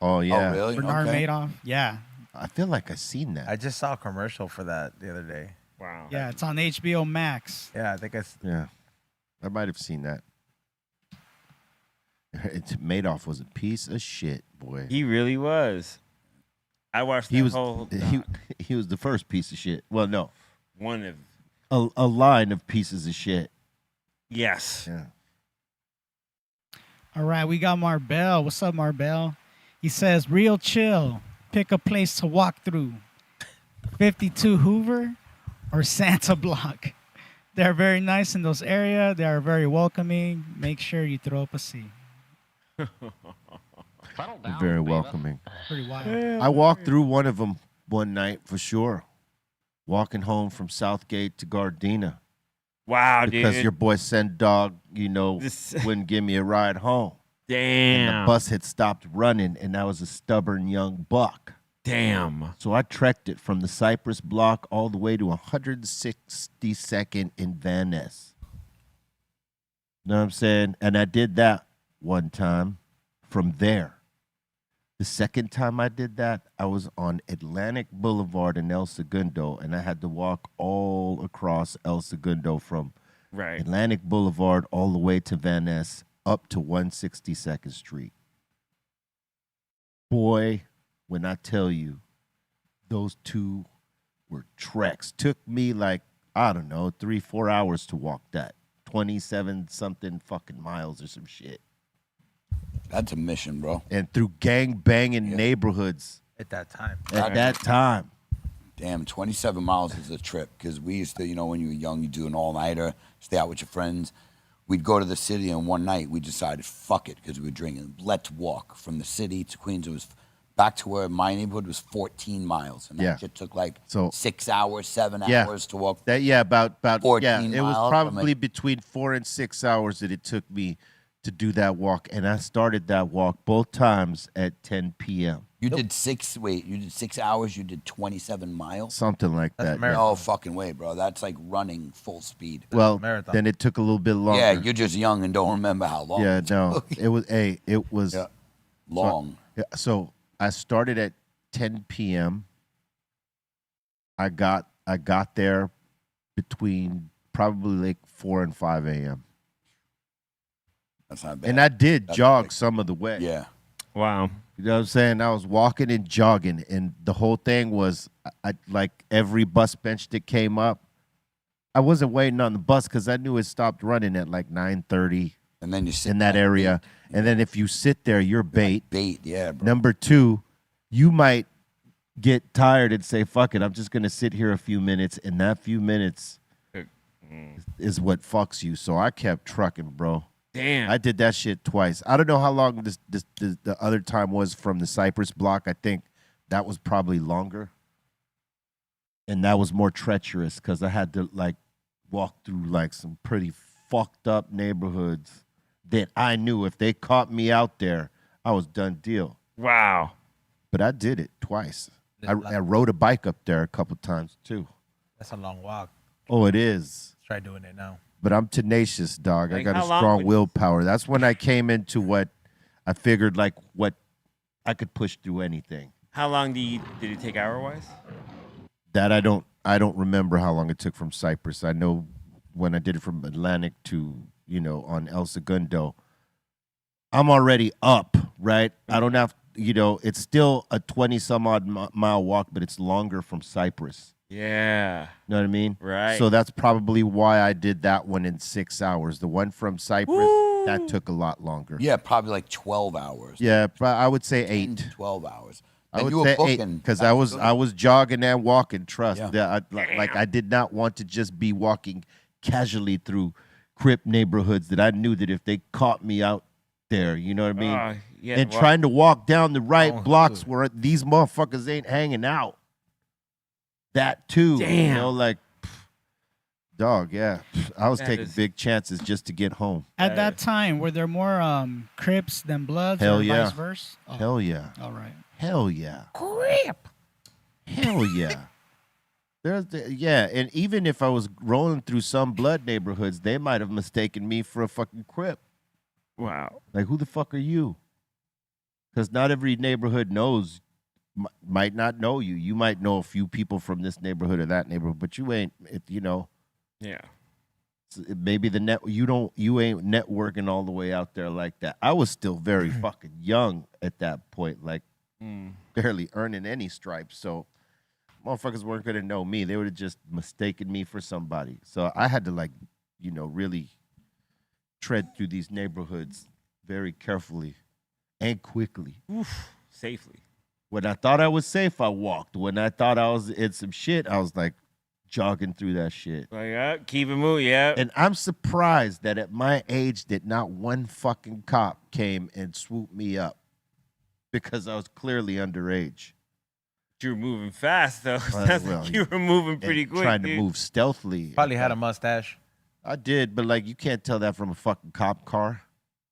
Oh yeah. Oh really? Bernard Okay. Madoff. Yeah. I feel like I've seen that. I just saw a commercial for that the other day. Wow. Yeah, it's on HBO Max. Yeah, I think it's Yeah, I might have seen that. Madoff was a piece of shit, boy. He really was. I watched He that was whole he was the first piece of shit. Well, no, one of a line of pieces of shit. yes. Yeah. All right, we got Marbell. What's up, Marbell? He says, real chill. Pick a place to walk through. 52 Hoover or Santa Block. They're very nice in those areas. They are very welcoming. Make sure you throw up a C. Very welcoming. Pretty wild. I walked through one of them one night for sure. Walking home from Southgate to Gardena Wow, because dude. your boy Send Dog, This- wouldn't give me a ride home. And Damn. the bus had stopped running, and I was a stubborn young buck. Damn. So I trekked it from the Cypress Block all the way to 162nd in Van Ness. Know what I'm saying? And I did that one time from there. The second time I did that, I was on Atlantic Boulevard in El Segundo, and I had to walk all across El Segundo from Right. Atlantic Boulevard all the way to Van Ness up to 162nd Street. Boy, when I tell you, those two were treks. Took me like, I don't know, 3-4 hours to walk that. 27 something fucking miles or some shit. That's a mission, bro. And through gang banging neighborhoods at that time. at that time. Damn, 27 miles is a trip because we used to, when you were young, you do an all-nighter, stay out with your friends. We'd go to the city, and one night we decided, fuck it, because we were drinking. Let's walk from the city to Queens. It was back to where my neighborhood was 14 miles, and that shit took like 6 hours, 7 hours to walk. About 14 it was miles. probably between 4 and 6 hours that it took me to do that walk, and I started that walk both times at 10 p.m. You did 6 hours, you did 27 miles? Something like that. No fucking way, bro. That's like running full speed. Well, then it took a little bit longer. Yeah, you're just young and don't remember how long. Yeah, no. It was long. So I started at 10 p.m. I got there between probably like 4 and 5 a.m. That's not bad. And I did jog some of the way. Yeah. Wow. You know what I'm saying? I was walking and jogging, and the whole thing was I like every bus bench that came up, I wasn't waiting on the bus because I knew it stopped running at like 9:30. And then you sit in that area. And then if you sit there, you're bait. Bait, yeah, bro. Number two, you might get tired and say, fuck it, I'm just going to sit here a few minutes. And that few minutes is what fucks you. So I kept trucking, bro. Damn. I did that shit twice. I don't know how long the other time was from the Cypress block. I think that was probably longer. And that was more treacherous because I had to like walk through like some pretty fucked up neighborhoods that I knew if they caught me out there, I was done deal. Wow. But I did it twice. I rode a bike up there a couple times too. That's a long walk. Oh, it is. Let's try doing it now. But I'm tenacious, dog. Like, I got a how long strong would- willpower. That's when I came into what I figured like what I could push through anything. How long did it take hour-wise? That I don't remember how long it took from Cypress. I know when I did it from Atlantic to, on El Segundo, I'm already up, right? I don't have, it's still a 20 some odd mile walk, but it's longer from Cypress. Yeah. You know what I mean? Right. So that's probably why I did that one in 6 hours. The one from Cypress, that took a lot longer. Yeah, probably like 12 hours. Yeah, but I would say 10 8. to 12 hours. I And would you were say 8 booking. because I was jogging and walking. Trust Yeah. that I did not want to just be walking casually through Crip neighborhoods that I knew that if they caught me out there, you know what I mean, and trying to walk down the right blocks where these motherfuckers ain't hanging out. That too, Damn. dog. Yeah, I was That taking is- big chances just to get home. At that time, were there more Crips than Bloods Hell or yeah. vice versa? Oh, Hell yeah. all right. Hell yeah. Crip. Hell yeah. And even if I was rolling through some blood neighborhoods, they might have mistaken me for a fucking Crip. Wow. Like, who the fuck are you? Because not every neighborhood might not know you. You might know a few people from this neighborhood or that neighborhood, but you ain't, Yeah. maybe you ain't networking all the way out there like that. I was still very fucking young at that point, like barely earning any stripes. So motherfuckers weren't gonna know me. They would have just mistaken me for somebody. So I had to really tread through these neighborhoods very carefully and quickly. Oof. Safely. When I thought I was safe, I walked. When I thought I was in some shit, I was like jogging through that shit. Like, keep it moving, yeah. And I'm surprised that at my age that not one fucking cop came and swooped me up because I was clearly underage. You were moving fast, though. Well, Sounds like you were moving pretty And quick. trying to dude. move stealthily. Probably had a mustache. I did, but you can't tell that from a fucking cop car.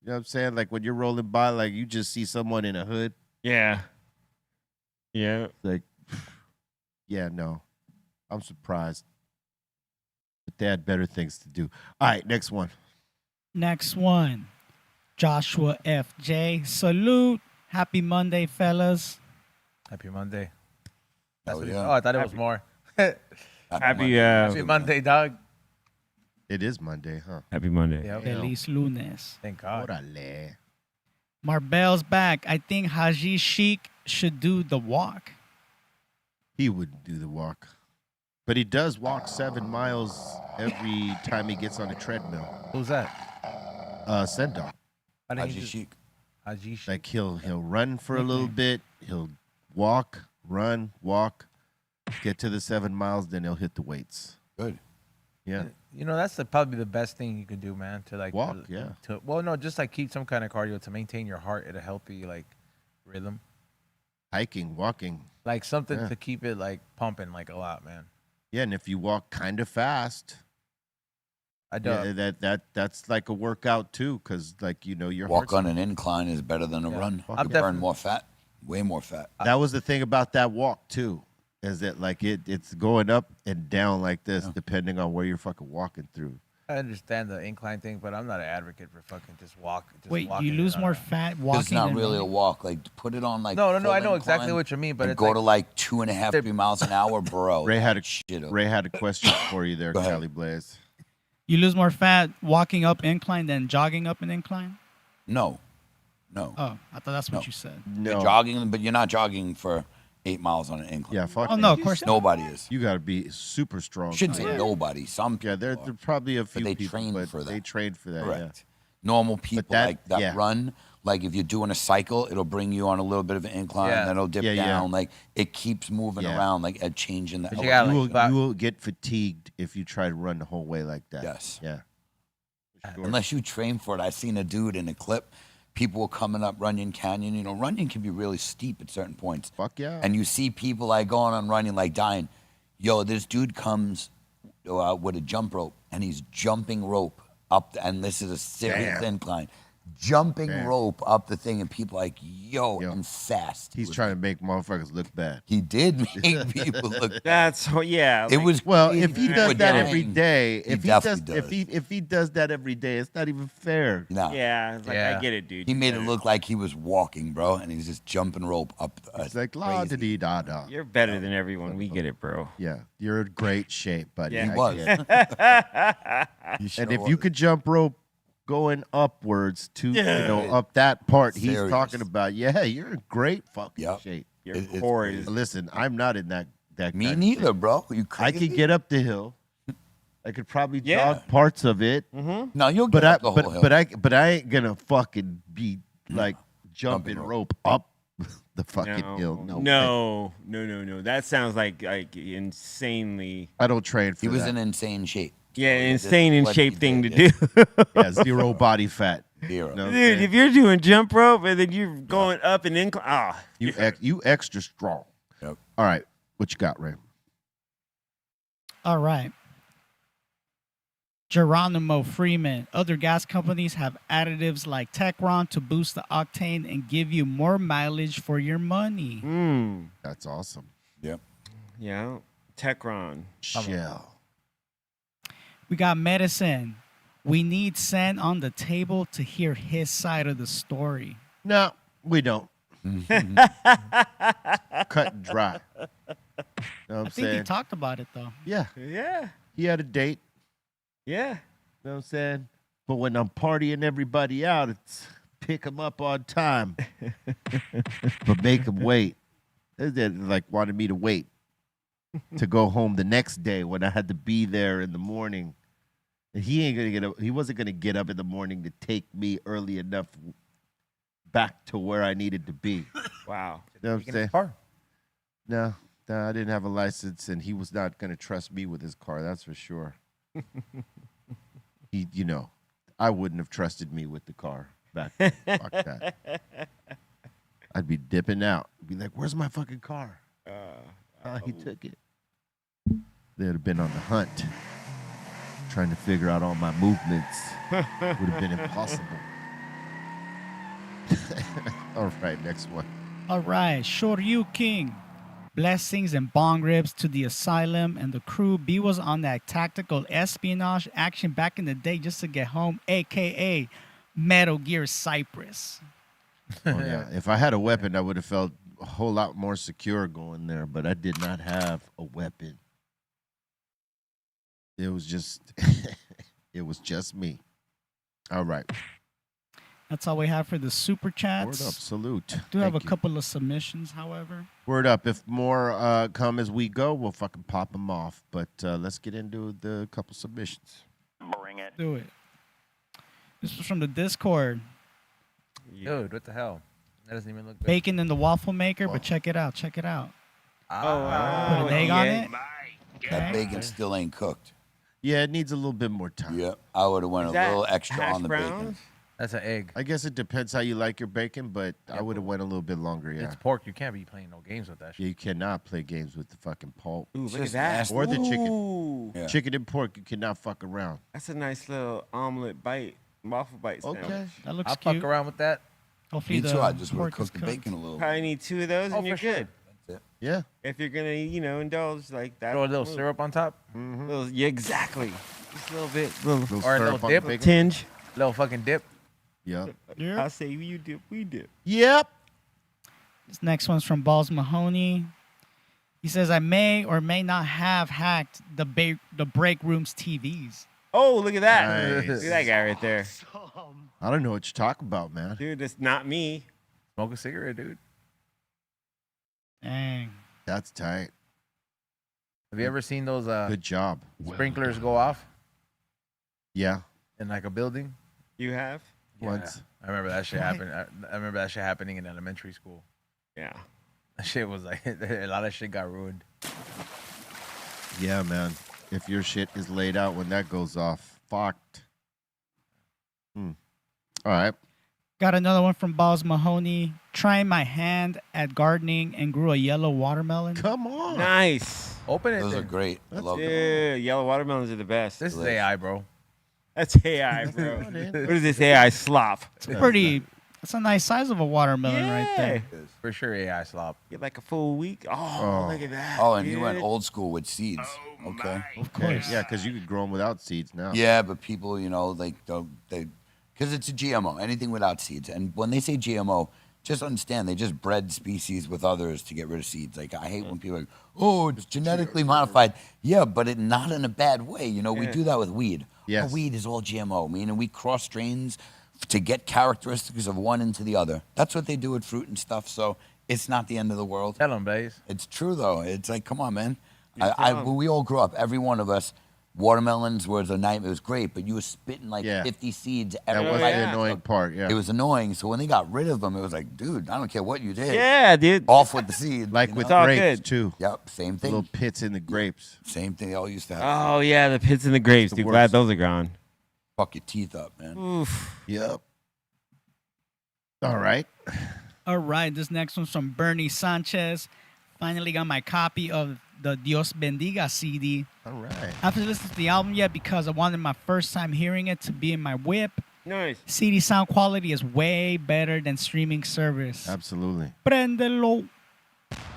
You know what I'm saying? Like when you're rolling by, you just see someone in a hood. Yeah. Yeah. Like, yeah, no. I'm surprised. But they had better things to do. All right, next one. Next one, Joshua FJ. Salute. Happy Monday, fellas. Happy Monday. Oh, What it- yeah. Oh, I thought it was more. Happy Happy Monday, dog. It is Monday, huh? Happy Monday. Yep. Feliz lunes. Thank God. Orale. Marbell's back. I think Haji Sheik should do the walk. He wouldn't do the walk. But he does walk 7 miles every time he gets on a treadmill. Who's that? Sendog. Why didn't Haji you just- Sheik. Haji Sheik. Like he'll run for a little bit. He'll walk, run, walk. Get to the 7 miles, then he'll hit the weights. Good. Yeah. You know, that's probably the best thing you can do, man. To like Walk, yeah. Well, no, just like keep some kind of cardio to maintain your heart at a healthy like rhythm. Hiking, walking. Like something Yeah. to keep it like pumping like a lot, man. Yeah, and if you walk kind of fast, I do. that's like a workout too, because like your Walk heart's- on an incline is better than a run. You I'm burn definitely- more fat, way more fat. That was the thing about that walk too, is that like it's going up and down like this, depending on where you're fucking walking through. I understand the incline thing, but I'm not an advocate for fucking just walk. Just Wait, walking you it lose on more a- fat walking. It's not than really a running? walk. Like put it on like No, I full know exactly incline what you mean, but and it's go like, to like 2.5, 3 miles an hour, bro. Ray had a shit up. Ray had a question for you there, Go ahead. Cali Blaze. You lose more fat walking up incline than jogging up an incline. No. Oh, I thought that's what No. you said. You're No, jogging, but you're not jogging for 8 miles on an incline. yeah, fuck. Oh that. no, of course not. Nobody is. You got to be super strong. Shouldn't to say do that. nobody. Some people Yeah, there are. probably a few they people, train but for that. they train for that. Correct. Normal people that- like that yeah. run, like if you're doing a cycle, it'll bring you on a little bit of an incline, Yeah. then it'll dip Yeah, yeah. down. Like it keeps moving Yeah. around, like changing the. But you elevation. gotta, You like, will, you will get fatigued if you try to run the whole way like that. Yes. Yeah. For sure. Unless you train for it. I seen a dude in a clip. People were coming up Runyon Canyon. Runyon can be really steep at certain points. Fuck yeah. And you see people like going on Runyon like dying. Yo, this dude comes with a jump rope and he's jumping rope up, and this is a serious Damn. incline. Jumping Damn. rope up the thing, and people like, yo, and fast. He's trying to make motherfuckers look bad. He did make people look. That's yeah. It like, was Well, crazy. if he People does were that dying. every day, He if he does, definitely if he does that every day, it's not even fair. No. yeah. It's like Yeah. I get it, dude. He You made get it look like he was walking, bro, and he's just jumping rope up. It's like la da dee da da. You're better than everyone. We get it, bro. Yeah, you're in great shape, buddy. Yeah. He I was. get it. He sure And if you was. could jump rope going upwards to Yeah. up that part he's Serious. talking about, yeah, you're in great fucking Yep. shape. Your It's core crazy. is. Listen, I'm not in that Me kind of neither, shape. bro. You I crazy? could get up the hill. I could probably Yeah. jog parts of it, No, you'll get but I up the whole hill. but I ain't gonna fucking be like jumping Jumping rope up the fucking hill. No, way. No. That sounds like insanely. I don't train for he was that. in insane shape. Yeah, This is insane in what shape he thing to did. do. Yeah, zero body fat. Zero. You know what I'm Dude, saying? if you're doing jump rope and then you're going up and incline, you extra strong. Yep. All right, what you got, Ray? All right. Geronimo Freeman. Other gas companies have additives like Techron to boost the octane and give you more mileage for your money. That's awesome. Yep. yeah, Techron. Shell. We got medicine. We need Sen on the table to hear his side of the story. No, we don't. Cut and dry. Know what I'm I think he saying? talked about it though. Yeah, Yeah, he had a date. yeah. Know what I'm saying? But when I'm partying everybody out, it's pick them up on time, but make them wait. They like wanted me to wait to go home the next day when I had to be there in the morning. And he ain't gonna get up. He wasn't gonna get up in the morning to take me early enough back to where I needed to be. Wow. You know what I'm Taking his saying? car. No, I didn't have a license, and he was not gonna trust me with his car. That's for sure. He, I wouldn't have trusted me with the car back then. Fuck that. I'd be dipping out. Be like, "Where's my fucking car?" He took it. They'd have been on the hunt, trying to figure out all my movements. Would have been impossible. All right, next one. All right, Shoryu King. Blessings and bong ribs to the asylum and the crew. B was on that tactical espionage action back in the day just to get home, aka Metal Gear Cypress. Oh, yeah. If I had a weapon, I would have felt a whole lot more secure going there, but I did not have a weapon. It was just me. All right. That's all we have for the super Word chats. up. Salute. Do have a Thank you. couple of submissions, however. Word up. If more come as we go, we'll fucking pop them off. But let's get into the couple submissions. Do it. This was from the Discord. Dude, what the hell? That doesn't even look good. Bacon in the waffle maker, but check it out. Check it out. Ah. Put an egg on it. That Okay. bacon still ain't cooked. Yeah, it needs a little bit more time. Yep. I would have went a little extra hash on the browns? bacon. That's an egg. I guess it depends how you like your bacon, but I would have went a little bit longer. Yeah. It's pork. You can't be playing no games with that shit. Yeah, you cannot play games with the fucking pulp. Ooh, look at just that. nasty. Or the chicken. Ooh, Yeah. Chicken and pork, you cannot fuck around. that's a nice little omelet bite, waffle bite sandwich. Okay. That looks I'll cute. fuck around with that. Hopefully Me the too. I just would pork have is cooked the bacon a little. Probably need 2 of those, and you're for sure. good. Yeah. If you're gonna, indulge like that. Throw a little syrup on top. Yeah, exactly. Just a little bit, little Little Or a syrup little on the dip. bacon. tinge. Little fucking dip. Yep. I say you dip, we dip. Yep. This next one's from Balls Mahoney. He says, I may or may not have hacked the break room's TVs. Oh, look at that! Nice. Look at that guy right there, I don't know what you're talking about, man. dude. That's not me. Smoke a cigarette, dude. Dang. That's tight. Have you ever seen those Good job. sprinklers go off Yeah. in like a building? You have? Once. I remember that shit happened. I remember that shit happening in elementary school. Yeah. That shit was like a lot of shit got ruined. Yeah, man. If your shit is laid out when that goes off, fucked. All right. Got another one from Balls Mahoney. Trying my hand at gardening and grew a yellow watermelon. Come on. Nice. Open it. Those are then. great. I love them. Yeah, yellow watermelons are the best. This is AI, bro. That's AI, bro. what is this AI slop? It's pretty. That's a nice size of a watermelon right there. For sure, AI slop. Get like a full week. Oh, look at that. Oh, and you went dude. old school with seeds. Okay. Of course. Yeah, because you could grow them without seeds now. Yeah, but people, like because it's a GMO, anything without seeds. And when they say GMO, just understand they just bred species with others to get rid of seeds. Like I hate when people are like, oh, it's genetically modified. Yeah, but not in a bad way. We do that with weed. Yes. Our weed is all GMO. Meaning we cross strains to get characteristics of one into the other. That's what they do with fruit and stuff. So it's not the end of the world. Tell them, Blaze. It's true though. It's like, come on, man. tell 'em. We all grew up. Every one of us. Watermelons was a nightmare. It was great, but you were spitting like Yeah. 50 seeds That every was night. the annoying part. Yeah. It was annoying. So when they got rid of them, it was like, dude, I don't care what you did. Yeah, dude. Off with the seed. like you with know? all grapes, good. too. Yep, same thing. Little pits in the grapes. Same thing they all used to have. Oh, yeah, the pits and the grapes, the dude. Glad worst. those are gone. Fuck your teeth up, man. Oof. Yep. All right. All right, this next one's from Bernie Sanchez. Finally got my copy of the Dios Bendiga CD. All right. I haven't listened to the album yet because I wanted my first time hearing it to be in my whip. Nice. CD sound quality is way better than streaming service. Absolutely. Prendelo.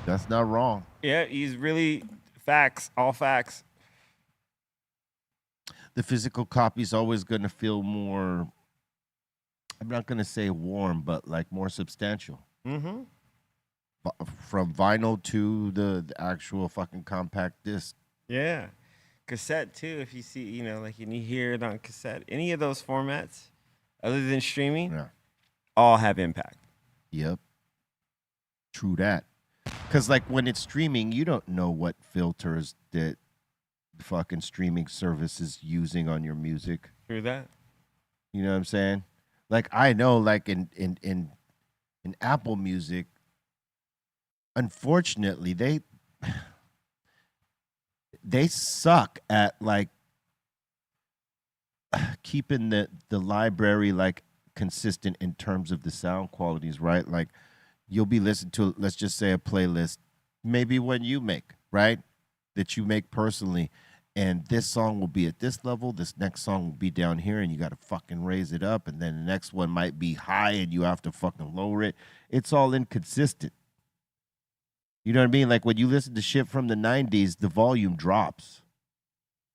That's not wrong. Yeah, he's really facts, all facts. The physical copy is always going to feel more, I'm not going to say warm, but like more substantial. Mm-hmm. From vinyl to the actual fucking compact disc. Yeah. Cassette, too, if you see, like you hear it on cassette. Any of those formats, other than streaming, Yeah. all have impact. Yep. True that. Because, like, when it's streaming, you don't know what filters that the fucking streaming service is using on your music. True that. You know what I'm saying? Like, I know, like, in Apple Music, unfortunately, they suck at, like, keeping the library, like, consistent in terms of the sound qualities, right? Like, you'll be listening to, let's just say, a playlist, maybe one you make, right? That you make personally. And this song will be at this level. This next song will be down here, and you got to fucking raise it up. And then the next one might be high, and you have to fucking lower it. It's all inconsistent. You know what I mean? Like when you listen to shit from the 90s, the volume drops.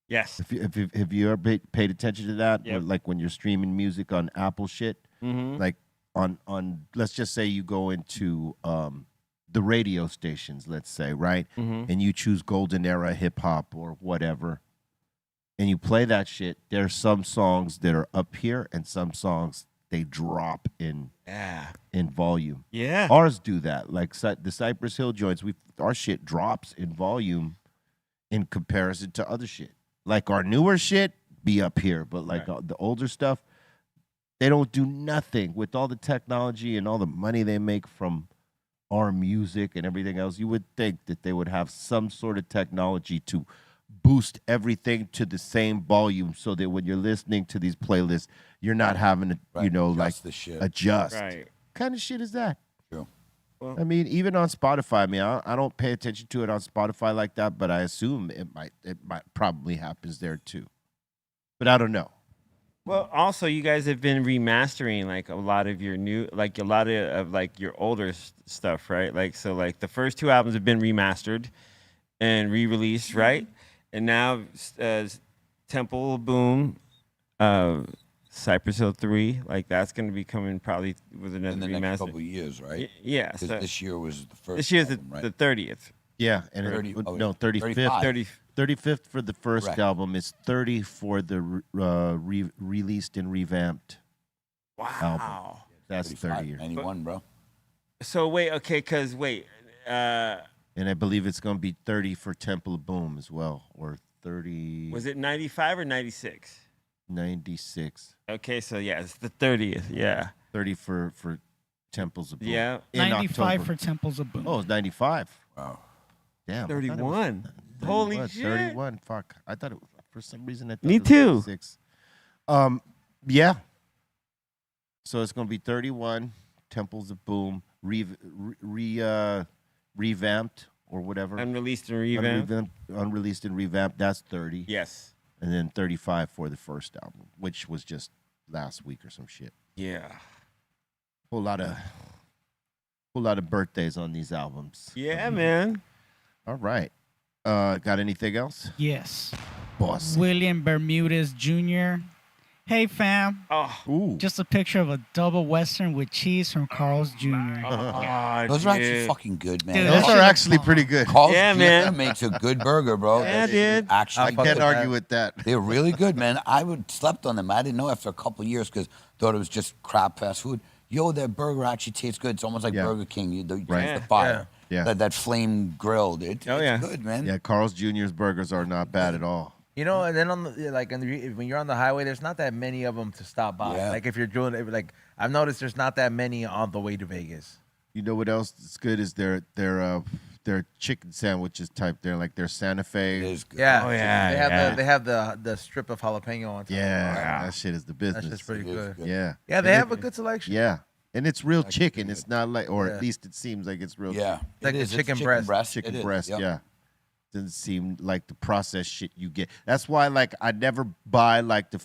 Yes. If you ever paid attention to that, Yep. like when you're streaming music on Apple shit, Mm-hmm. like on let's just say you go into the radio stations, let's say, right? Mm-hmm. And you choose golden era hip hop or whatever, and you play that shit, there's some songs that are up here and some songs they drop in volume. Yeah. Ours do that. Like the Cypress Hill joints, our shit drops in volume in comparison to other shit. Like our newer shit be up here, but like the older stuff, they don't do nothing with all the technology and all the money they make from our music and everything else, you would think that they would have some sort of technology to boost everything to the same volume so that when you're listening to these playlists, you're not having to, Right, you know, adjust like the shit. adjust. Right. What kind of shit is that? True. Well, I mean, even on Spotify, I mean, I don't pay attention to it on Spotify like that, but I assume it might probably happens there too. But I don't know. well, also you guys have been remastering like a lot of your new, like a lot of like your older stuff, right? Like so, like the first 2 albums have been remastered and re-released, right? And now Temple of Boom, Cypress Hill 3, like that's going to be coming probably with another In the remaster. next couple of years, right? Yeah, Because so this year was the first. this year's album, right? the 30th. Yeah, and 30 oh, no, 35th. 30. 35th for the first Correct. album. It's 30 for the released and revamped. Wow. That's 35, 30 years. 91, bro. So wait, okay, because And I believe it's going to be 30 for Temple of Boom as well, or 30. was it 95 or 96? 96. Okay, so yeah, it's the 30th. Yeah. 30 for Temples of Boom. Yeah. In 95 October. for Temples of Boom. Oh, it's 95. Wow. Damn. I thought it was 31. Holy 31, shit. 31. Fuck. I thought it was, for some reason, I thought Me it was too. 36. Yeah. So it's going to be 31 Temples of Boom revamped or whatever. Unreleased and revamped. Unreleased and revamped. That's 30. Yes. And then 35 for the first album, which was just last week or some shit. Yeah. Whole lot of birthdays on these albums. Yeah, man. All right. Got anything else? Yes. Boss. William Bermudez Jr. Hey, fam. Oh. Ooh. Just a picture of a double Western with cheese from Carl's Jr. Those are actually dude. fucking good, man. Dude, Those that shit are is actually bomb. pretty good. Carl's Yeah, Jr. man. makes a good burger, bro. Yeah, dude. Actually, I fuck can't with argue that. with that. They're really good, man. I would slept on them. I didn't know after a couple of years because thought it was just crap fast food. Yo, that burger actually tastes good. It's almost like Yeah. Burger King. You Right. use the fire. Yeah. That flame grilled. It's yeah. good, man. Yeah, Carl's Jr.'s burgers are not bad at all. You know, and then on the, like when you're on the highway, there's not that many of them to stop by. Yeah. Like if you're doing it, like I've noticed there's not that many on the way to Vegas. You know what else is good is their chicken sandwiches type. They're like their Santa It Fe. is good. Yeah, Oh, yeah, They have yeah. they have the strip of jalapeno on top. Yeah, that shit is the That's business. just pretty It is good. good. Yeah. Yeah, they have a good selection. Yeah. And it's real chicken. It's not like, or Yeah. at least it seems like it's real Yeah. Like It the is. It's chicken breast. chicken It is. breast. Yep. Yeah. Doesn't seem like the processed shit you get. That's why, like, I never buy like the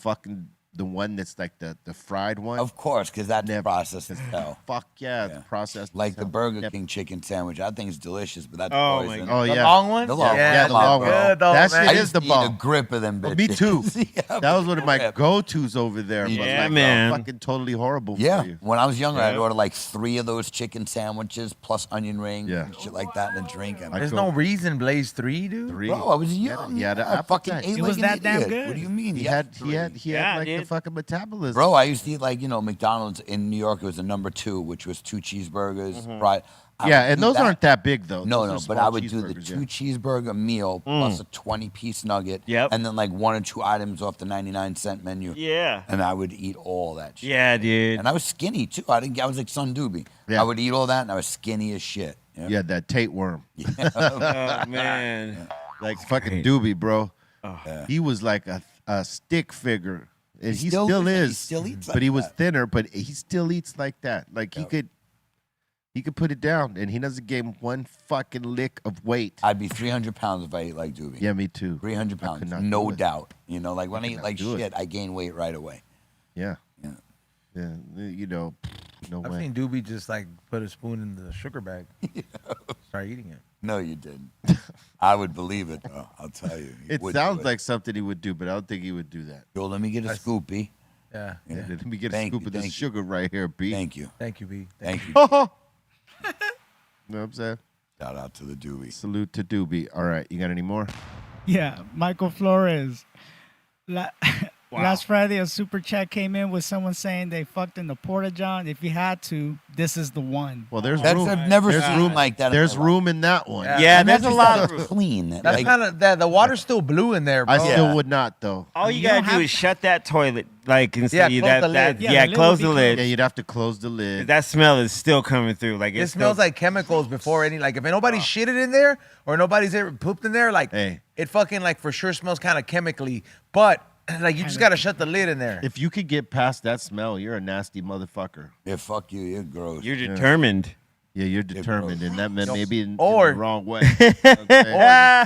one that's like the fried one. Of course, because that's Never. processed as hell. Fuck yeah, Yeah. the processed. Like as the hell. Burger Yep. King chicken sandwich. I think it's delicious, but that's Oh, my poison. God. Oh The yeah. long one? The long one. Yeah, the Come on, long bro. one. Good, though, That man. shit I is used the to eat a bomb. grip of them bitches. Oh, me too. Yeah, That was one of my grip. go-tos over there. But Yeah, like, man. fucking totally horrible Yeah, for you. when I was younger, I'd Yeah. order like 3 of those chicken sandwiches plus onion rings Yeah. and shit like that and a drink. And There's go- no reason Blaze 3, dude. 3. bro, I was young. he had an I fucking appetite. ate It like was an that damn idiot. good. What do you mean? He Yes, had Yeah, like the dude. fucking metabolism. Bro, I used to eat like, McDonald's in New York. It was the number 2, which was 2 cheeseburgers, right? I Yeah, would and do those that. aren't that big though. No, Those no, are but small I would do the cheeseburgers, 2 cheeseburger meal plus a 20-piece nugget. Yep. And then like 1 or 2 items off the 99-cent menu. Yeah. And I would eat all that shit. Yeah, dude. And I was skinny too. I was like Son Doobie. Yeah. I would eat all that and I was skinny as shit. Yeah. Yeah, that Tate worm. Oh, man. Like fucking Doobie, bro. Yeah. He was like a stick figure. And he still still is. is. He still eats but like he was that. thinner, but he still eats like that. Like he could put it down and he doesn't gain one fucking lick of weight. I'd be 300 pounds if I ate like Doobie. Yeah, me too. 300 I could pounds, not no do it. doubt. Like when I eat not like do it. shit, I gain weight right away. Yeah. Yeah. Yeah. You know, no I've way. seen Doobie just like put a spoon in the sugar bag, start eating it. No, you didn't. I would believe it though. I'll tell you. He It would sounds do like something he would do, but I don't think he would do that. Yo, let me get a scoopy. Yeah. Yeah. Let me get a Thank scoop you, of this thank you. sugar right here, B. Thank you. Thank you, B. Thank you. You know what I'm saying? Shout out to the Doobie. Salute to Doobie. All right, you got any more? Yeah, Michael Flores. Last Friday, a super chat came in with someone saying they fucked in the Porta John. If you had to, this is the one. Well, there's That's room. I've never there's seen room like that. There's room in that one. Yeah. Yeah, And there's that's a just lot not of room. clean. That's Like, kind of the water's still blue in there, bro. I still Yeah. would not though. All you You gotta don't do have is shut that toilet like can Yeah, see close that. the lid. Yeah, Yeah, the lid close would the be lid. Yeah, you'd have to close the lid. That smell is still coming through. Like It smells like chemicals before any. Like if nobody shitted in there or nobody's ever pooped in there, like Hey. it fucking like for sure smells kind of chemically. But like you just gotta shut the lid in there. If you could get past that smell, you're a nasty motherfucker. Yeah, fuck you. You're gross. You're determined. Yeah, you're determined, and that meant maybe in Or- the wrong way. Okay. Or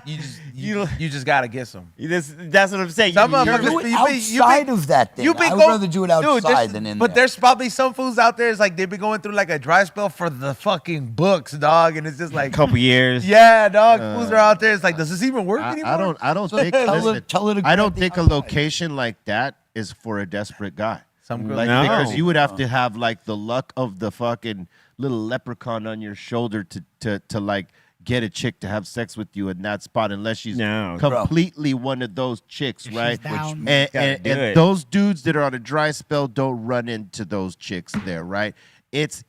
you just gotta get some. That's what I'm saying. Some You're- motherfuckers- do it you be- outside of that thing. You be I would go- rather do it Dude, outside there's- than in But there. there's probably some foods out there. It's like they've been going through like a dry spell for the fucking books, dog, and it's just like couple years. yeah, dog. Foods are out there. It's like, does this even work anymore? I don't think. tell her- listen, tell her to I grab don't the think a outside. location like that is for a desperate guy. Some girls Like No. because you would have to have like the luck of the fucking little leprechaun on your shoulder to like get a chick to have sex with you in that spot, unless she's No. completely one of those chicks, If right? she's down. And, gotta and, do and it. those dudes that are on a dry spell don't run into those chicks there, right? It's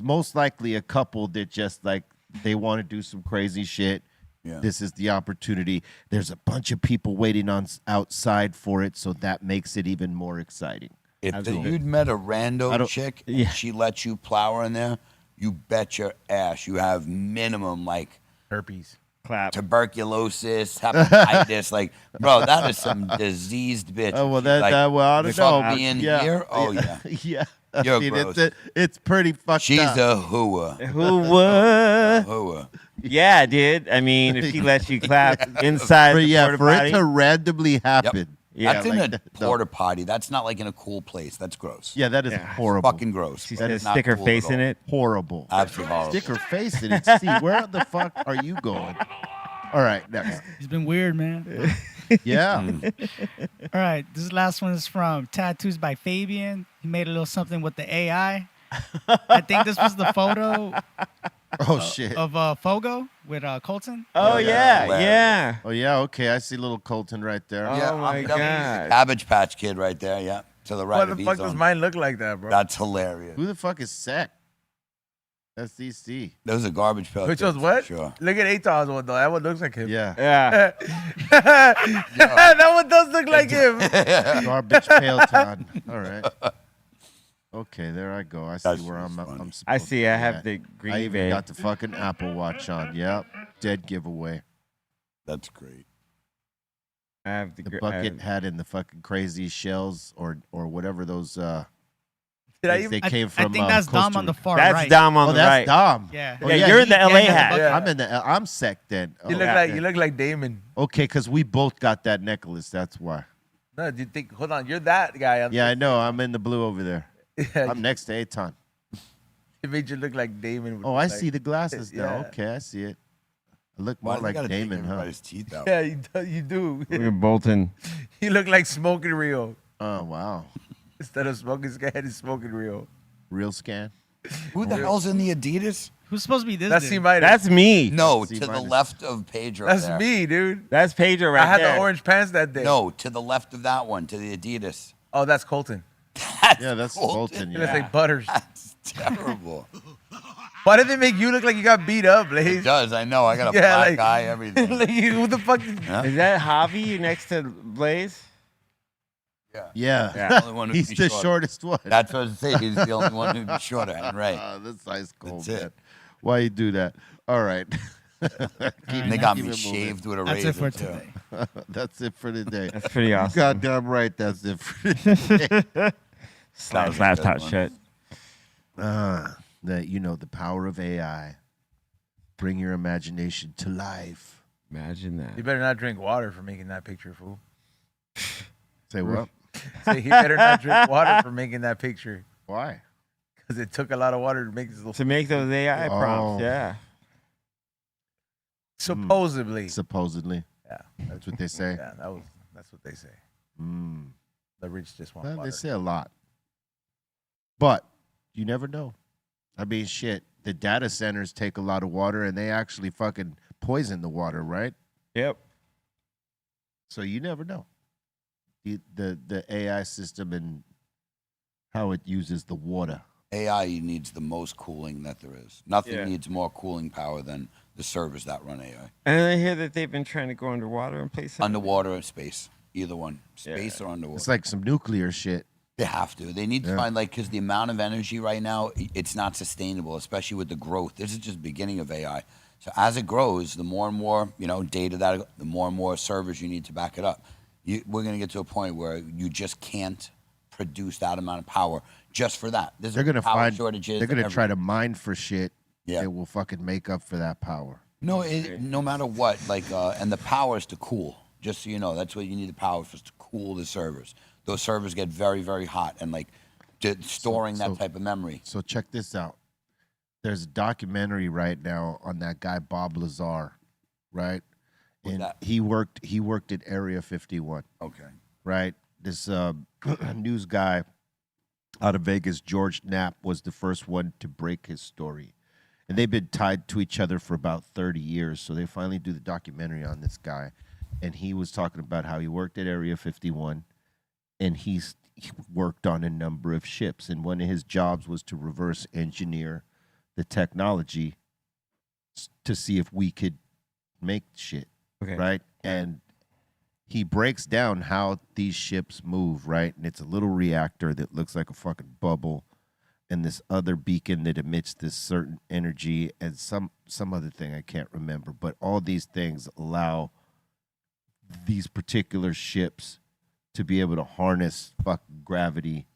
most likely a couple that just like they want to do some crazy shit. Yeah. This is the opportunity. There's a bunch of people waiting on outside for it, so that makes it even more exciting. If you'd met a rando chick and she let you plow her in there, you bet your ass you have minimum like Herpes. Clap. tuberculosis, hepatitis. Like, bro, that is some diseased bitch. Oh well, She's like, I don't "Fuck know. me in here? Oh yeah. yeah. I You're mean, gross. it's pretty fucked She's up. a hooah. Who would? Hooah. Yeah, dude. I mean, if she lets you clap inside the porta for it potty. to randomly happen. Yeah, That's like in a that, no. porta potty. That's not like in a cool place. That's gross. Yeah, that is Yeah. horrible. Fucking gross. She's bro. gonna It's not stick her cool face at in all. it. Horrible. Absolutely horrible. Stick her face in it. See, where the fuck are you going? All right, next. He's been weird, man. Yeah. All right, this last one is from Tattoos by Fabian. He made a little something with the AI. I think this was the photo Oh shit. of Fogo with Colton. Oh yeah, Hilarious. yeah. Oh yeah. Okay, I see little Colton right there. Oh, Yeah, my I'm telling you, God. Cabbage Patch Kid right there. Yeah, to the right What of the fuck his does own. mine look like that, bro? That's hilarious. Who the fuck is Sec? SEC. Those are garbage pail. Which kids, was what? Sure. Look at Aton's one though. That one looks like him. Yeah. Yeah. That one does look like him. Garbage pail Todd. All right. Okay, there I go. I see That's where just funny. I'm supposed I see. I to be have at. the green I even bay. got the fucking Apple Watch on. Yep. Dead giveaway. That's great. I have The bucket I hat and the fucking crazy shells or whatever those Did I things even? they I, came from. I think that's Costa Dom on the Rica. far That's right. Dom on Oh, the that's right. Dom. Yeah. Oh, Yeah, you're in the he- LA yeah, hat. Yeah. I'm in the. I'm Sec then. You Oh, look like you look like Damon. Okay, because we both got that necklace. That's why. No, do you think? Hold on, you're that guy. Yeah, I know. I'm in the blue over there. Yeah, I'm next to Aton. it made you look like Damon. with Oh, I like- see the glasses now. Yeah. Okay, I see it. I look Why more do like gotta take Damon, huh? everybody's teeth out? Yeah, you do. We're Bolton. You look like Smoking Rio. Oh wow, Instead of Smoking Scan, he's Smoking Rio. real scan. Who the hell's in the Adidas? Who's supposed to be this? That's dude? C minus. That's me. No, C to the minus. left of Pedro. That's there. me, dude. That's Pedro right I had there. the orange pants that day. No, to the left of that one, to the Adidas. Oh, that's Colton. Yeah, that's Bolton. It looks Yeah. like Butters. That's terrible. Why did they make you look like you got beat up, It Blaze? does. I know. I got a Yeah, black like- eye, everything. Like, who the fuck? Huh? Is that Javi next to Blaze? Yeah, Yeah. The only one who'd he's be the shorter. shortest one. That's what I was saying. He's the only one who'd be shorter. And right. That's ice cold, That's it. man. Why you do that? All right. And they got keep me it moving. shaved with a That's razor. it for too. today. That's it for today. That's pretty awesome. Goddamn right. That's it for today. Slash a laptop good one. shut. The power of AI. Bring your imagination to life. Imagine You that. better not drink water for making that picture, fool. Say what? Say he better not drink water for making that picture. Why? Because it took a lot of water to make this little. To make those AI Oh. prompts, yeah. Supposedly. Supposedly. Yeah. That's what they say. Yeah, that's what they say. Mm. The rich just want Well, water. they say a lot. But you never know. I mean, shit. The data centers take a lot of water and they actually fucking poison the water, right? Yep. So you never know. The AI system and how it uses the water. AI needs the most cooling that there is. Nothing Yeah. needs more cooling power than the servers that run AI. And I hear that they've been trying to go underwater and play something. Underwater space. Either one, space or underwater. It's like some nuclear shit. They have to. They need to find because the amount of energy right now, it's not sustainable, especially with the growth. This is just the beginning of AI. So as it grows, the more and more data the more and more servers you need to back it up. We're going to get to a point where you just can't produce that amount of power just for that. They're going to find shortages. They're going to try to mine for shit. Yeah. That will fucking make up for that power. No, no matter what, and the power is to cool. Just so you know, that's what you need the power for, is to cool the servers. Those servers get very, very hot, and storing that type of memory. So check this out. There's a documentary right now on that guy Bob Lazar, right? And he worked at Area 51. Okay. Right? This news guy out of Vegas, George Knapp, was the first one to break his story. And they've been tied to each other for about 30 years. So they finally do the documentary on this guy. And he was talking about how he worked at Area 51. And he worked on a number of ships. And one of his jobs was to reverse engineer the technology to see if we could make shit. Okay. Right? And he breaks down how these ships move, right? And it's a little reactor that looks like a fucking bubble, and this other beacon that emits this certain energy, and some other thing I can't remember. But all these things allow these particular ships to be able to harness fucking gravity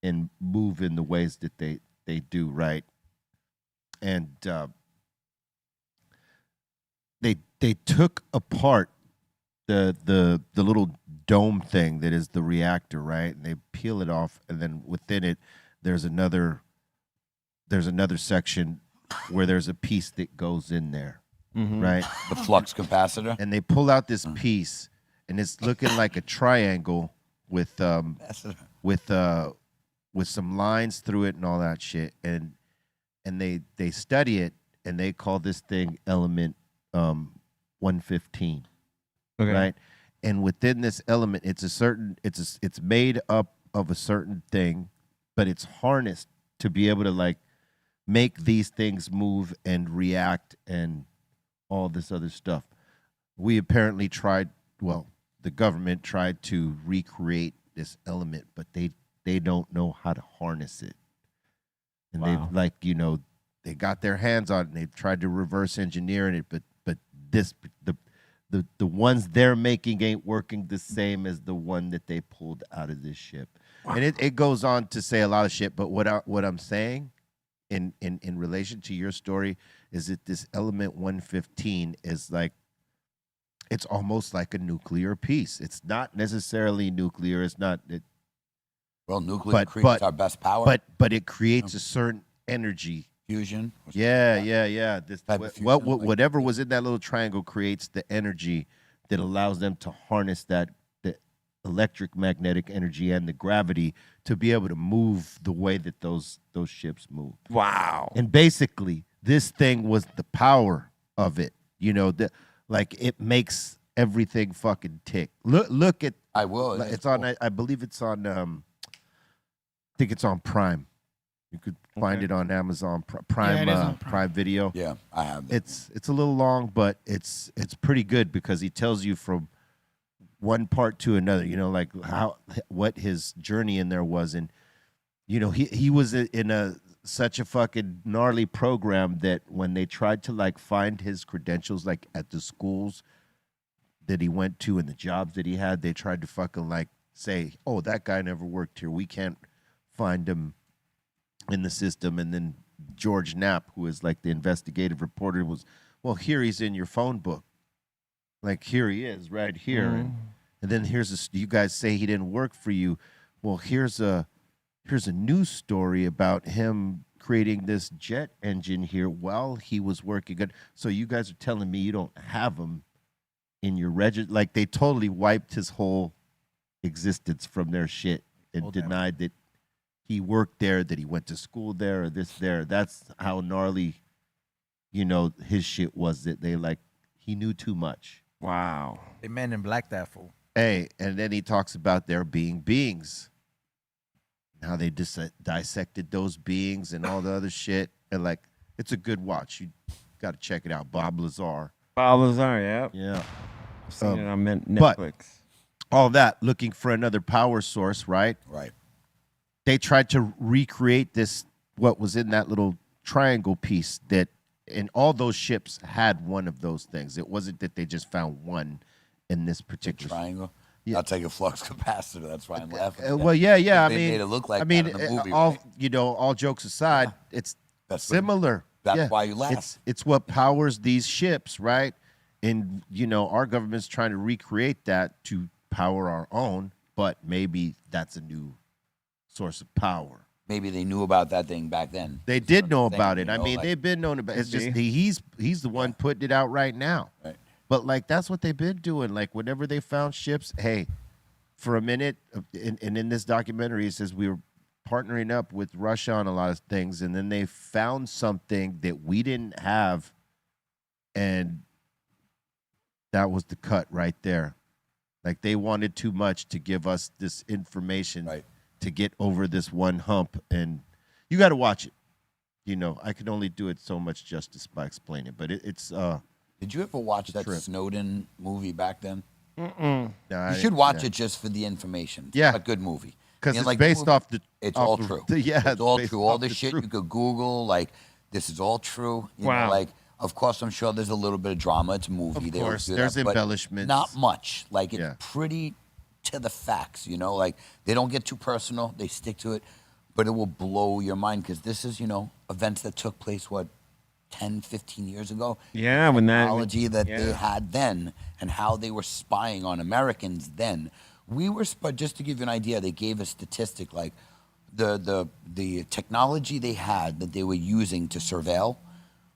and move in the ways that they do, right? And they took apart the little dome thing that is the reactor, right? And they peel it off, and then within it there's another section where there's a piece that goes in there, right? The flux capacitor. And they pull out this piece, and it's looking like a triangle with some lines through it and all that shit. And they study it, and they call this thing element 115. Okay. Right? And within this element, it's made up of a certain thing, but it's harnessed to be able to make these things move and react and all this other stuff. We apparently the government tried to recreate this element, but they don't know how to harness it. And they've they got their hands on it, and they've tried to reverse engineer it, but the ones they're making ain't working the same as the one that they pulled out of this ship. And it goes on to say a lot of shit, but what I'm saying in relation to your story is that this element 115 is it's almost like a nuclear piece. It's not necessarily nuclear. It's not. Nuclear creates our best power. But it creates a certain energy. Fusion. Yeah. This Type of fusion, whatever was in that little triangle creates the energy that allows them to harness the electric magnetic energy and the gravity to be able to move the way that those ships move. Wow. And basically, this thing was the power of it. It makes everything fucking tick. Look at. I will. It's on. I believe it's on. I think it's on Prime. You could find it on Amazon Prime. Yeah, it is on Prime Video. Yeah, I have that. It's a little long, but it's pretty good because he tells you from one part to another. What his journey in there was, and he was in such a fucking gnarly program that when they tried to find his credentials at the schools that he went to and the jobs that he had, they tried to fucking say, oh, that guy never worked here. We can't find him in the system. And then George Knapp, who is the investigative reporter, was, well, here he's in your phone book. Here he is right here. And then you guys say he didn't work for you. Well, here's a news story about him creating this jet engine here while he was working. So you guys are telling me you don't have him in your register? They totally wiped his whole existence from their shit and denied that he worked there, that he went to school there, or this there. That's how gnarly, his shit was, that he knew too much. Wow. They Men in Black that fool. Hey, and then he talks about there being beings, how they dissected those beings and all the other shit. And it's a good watch. You got to check it out. Bob Lazar. Bob Lazar, yeah. Yeah. I've seen it on Netflix. all that, looking for another power source, right? Right. They tried to recreate this, what was in that little triangle piece that, and all those ships had one of those things. It wasn't that they just found one in this particular Triangle. Yeah. That's like a flux capacitor. That's why I'm laughing. Well, yeah. I They mean, made it look like I mean, that in the movie, all right? all jokes aside, it's That's similar. that's why you laugh. It's what powers these ships, right? And our government's trying to recreate that to power our own, but maybe that's a new source of power. Maybe they knew about that thing back then. They did know Thing, about it. you I know, mean, like- they've been known about it. It's just he's the one putting it out right now. Right. But like that's what they've been doing. Like whenever they found ships, hey, for a minute, and in this documentary, it says we were partnering up with Russia on a lot of things, and then they found something that we didn't have, and that was the cut right there. Like they wanted too much to give us this information to get over this one hump, and you got to watch it. I can only do it so much justice by explaining, but it's. Did you ever watch that trip. Snowden movie back then? Nah, You should watch it just for the information. It's Yeah. a good movie. because You know, it's like, based off the. It's off all the- true. Yeah, It's all based true. All off this the shit truth. you could Google, like, this is all true. You Wow. know, like, of course, I'm sure there's a little bit of drama. It's a movie. Of They always course, do there's that, but embellishments. Not much. Like, it's Yeah. pretty to the facts, Like, they don't get too personal. They stick to it. But it will blow your mind because this is, events that took place, 10, 15 years ago? Yeah, when that Technology that they yeah. had then and how they were spying on Americans then. We were, just to give you an idea, they gave a statistic like the technology they had that they were using to surveil.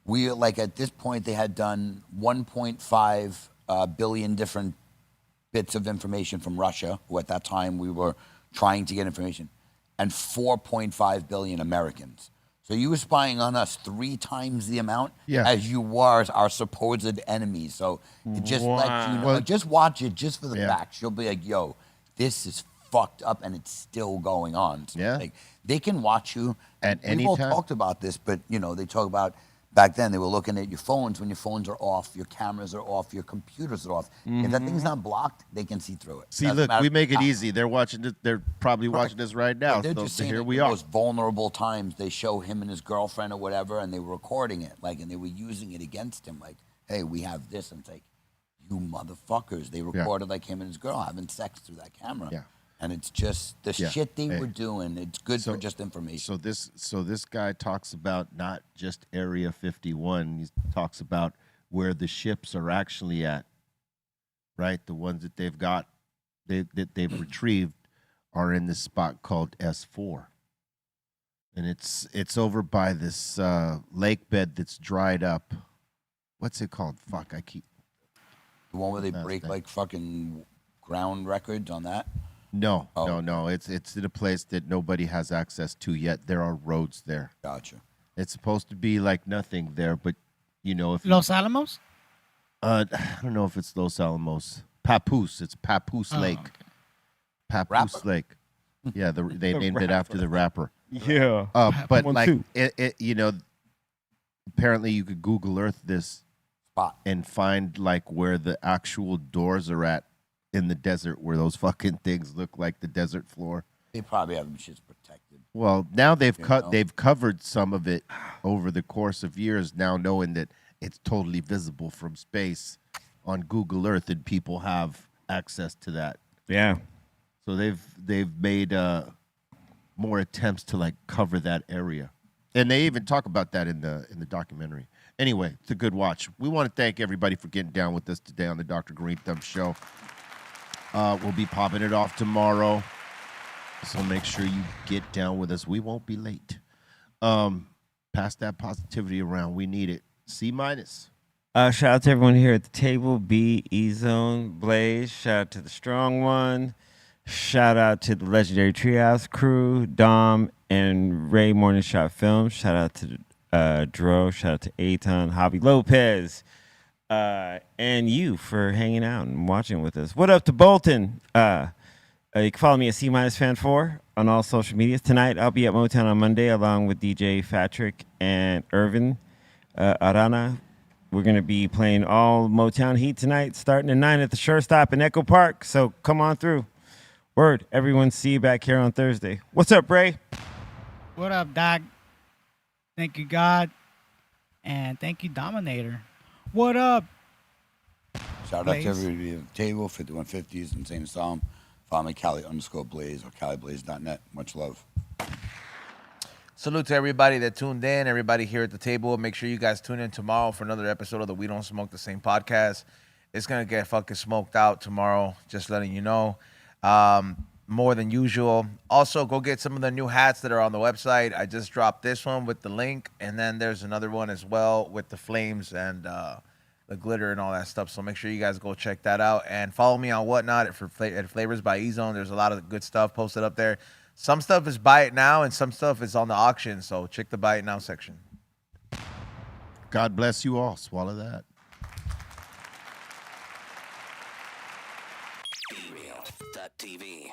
We like at this point they had done 1.5 billion different bits of information from Russia, who at that time we were trying to get information, and 4.5 billion Americans. So you were spying on us 3 times the amount as you were our supposed enemies. So it just lets you know. Well, Like, just watch it just for the Yeah. facts. You'll be like, yo, this is fucked up and it's still going on. So, Yeah. like, they can watch you. At We've any all time. talked about this, but, they talk about back then they were looking at your phones. When your phones are off, your cameras are off, your computers are off. If that thing's not blocked, they can see through it. See, Doesn't look, matter we make it how. easy. They're watching it. They're probably watching this right now. They're So just saying here at we the are. most vulnerable times they show him and his girlfriend or whatever, and they were recording it, and they were using it against him. Like, hey, we have this, and it's like, you motherfuckers. They recorded like him and his girl having sex through that camera. Yeah. And it's just the Yeah. shit they Hey. were doing. It's good for just information. So this guy talks about not just Area 51. He talks about where the ships are actually at. Right, the ones that they've got, that they've retrieved, are in this spot called S4, and it's over by this lake bed that's dried up. What's it called? Fuck, I keep. The one where they That's break that. like fucking ground records on that. No, Oh. no. It's in a place that nobody has access to yet. There are roads there. Gotcha. It's supposed to be like nothing there, but if Los Alamos? I don't know if it's Los Alamos, Papoose. It's Papoose Oh, Lake. okay. Papoose Rapper? Lake. Yeah, they The named it after the rapper. Yeah. But One, like two. apparently you could Google Earth this Spot. and find like where the actual doors are at in the desert, where those fucking things look like the desert floor. They probably have them shits protected. Well, now they've know? they've covered some of it over the course of years. Now knowing that it's totally visible from space on Google Earth, and people have access to that. Yeah. So they've made more attempts to like cover that area, and they even talk about that in the documentary. Anyway, it's a good watch. We want to thank everybody for getting down with us today on the Dr. Greenthumb Show. We'll be popping it off tomorrow, so make sure you get down with us. We won't be late. Pass that positivity around. We need it. C-. Shout out to everyone here at the table. B, E-Zone, Blaze. Shout out to the Strong One. Shout out to the Legendary Treehouse crew, Dom and Ray Morning Shot Films. Shout out to Dro. Shout out to Aton, Javi Lopez, and you for hanging out and watching with us. What up to Bolton? You can follow me at C-Fan4 on all social medias. Tonight, I'll be at Motown on Monday along with DJ Patrick and Irvin Arana. We're going to be playing all Motown Heat tonight, starting at 9 at the Shortstop in Echo Park. So come on through. Word. Everyone, see you back here on Thursday. What's up, Bray? What up, Doc? Thank you, God. And thank you, Dominator. What up? Shout out Blaze. to everybody at the table, 5150s, Insane Asylum. Follow me, Cali_Blaze or CaliBlaze.net. Much love. Salute to everybody that tuned in, everybody here at the table. Make sure you guys tune in tomorrow for another episode of the We Don't Smoke the Same podcast. It's going to get fucking smoked out tomorrow, just letting you know. More than usual. Also, go get some of the new hats that are on the website. I just dropped this one with the link, and then there's another one as well with the flames and the glitter and all that stuff. So make sure you guys go check that out. And follow me on Whatnot at Flavors by E-Zone. There's a lot of good stuff posted up there. Some stuff is buy it now, and some stuff is on the auction. So check the buy it now section. God bless you all. Swallow that. BREALTV.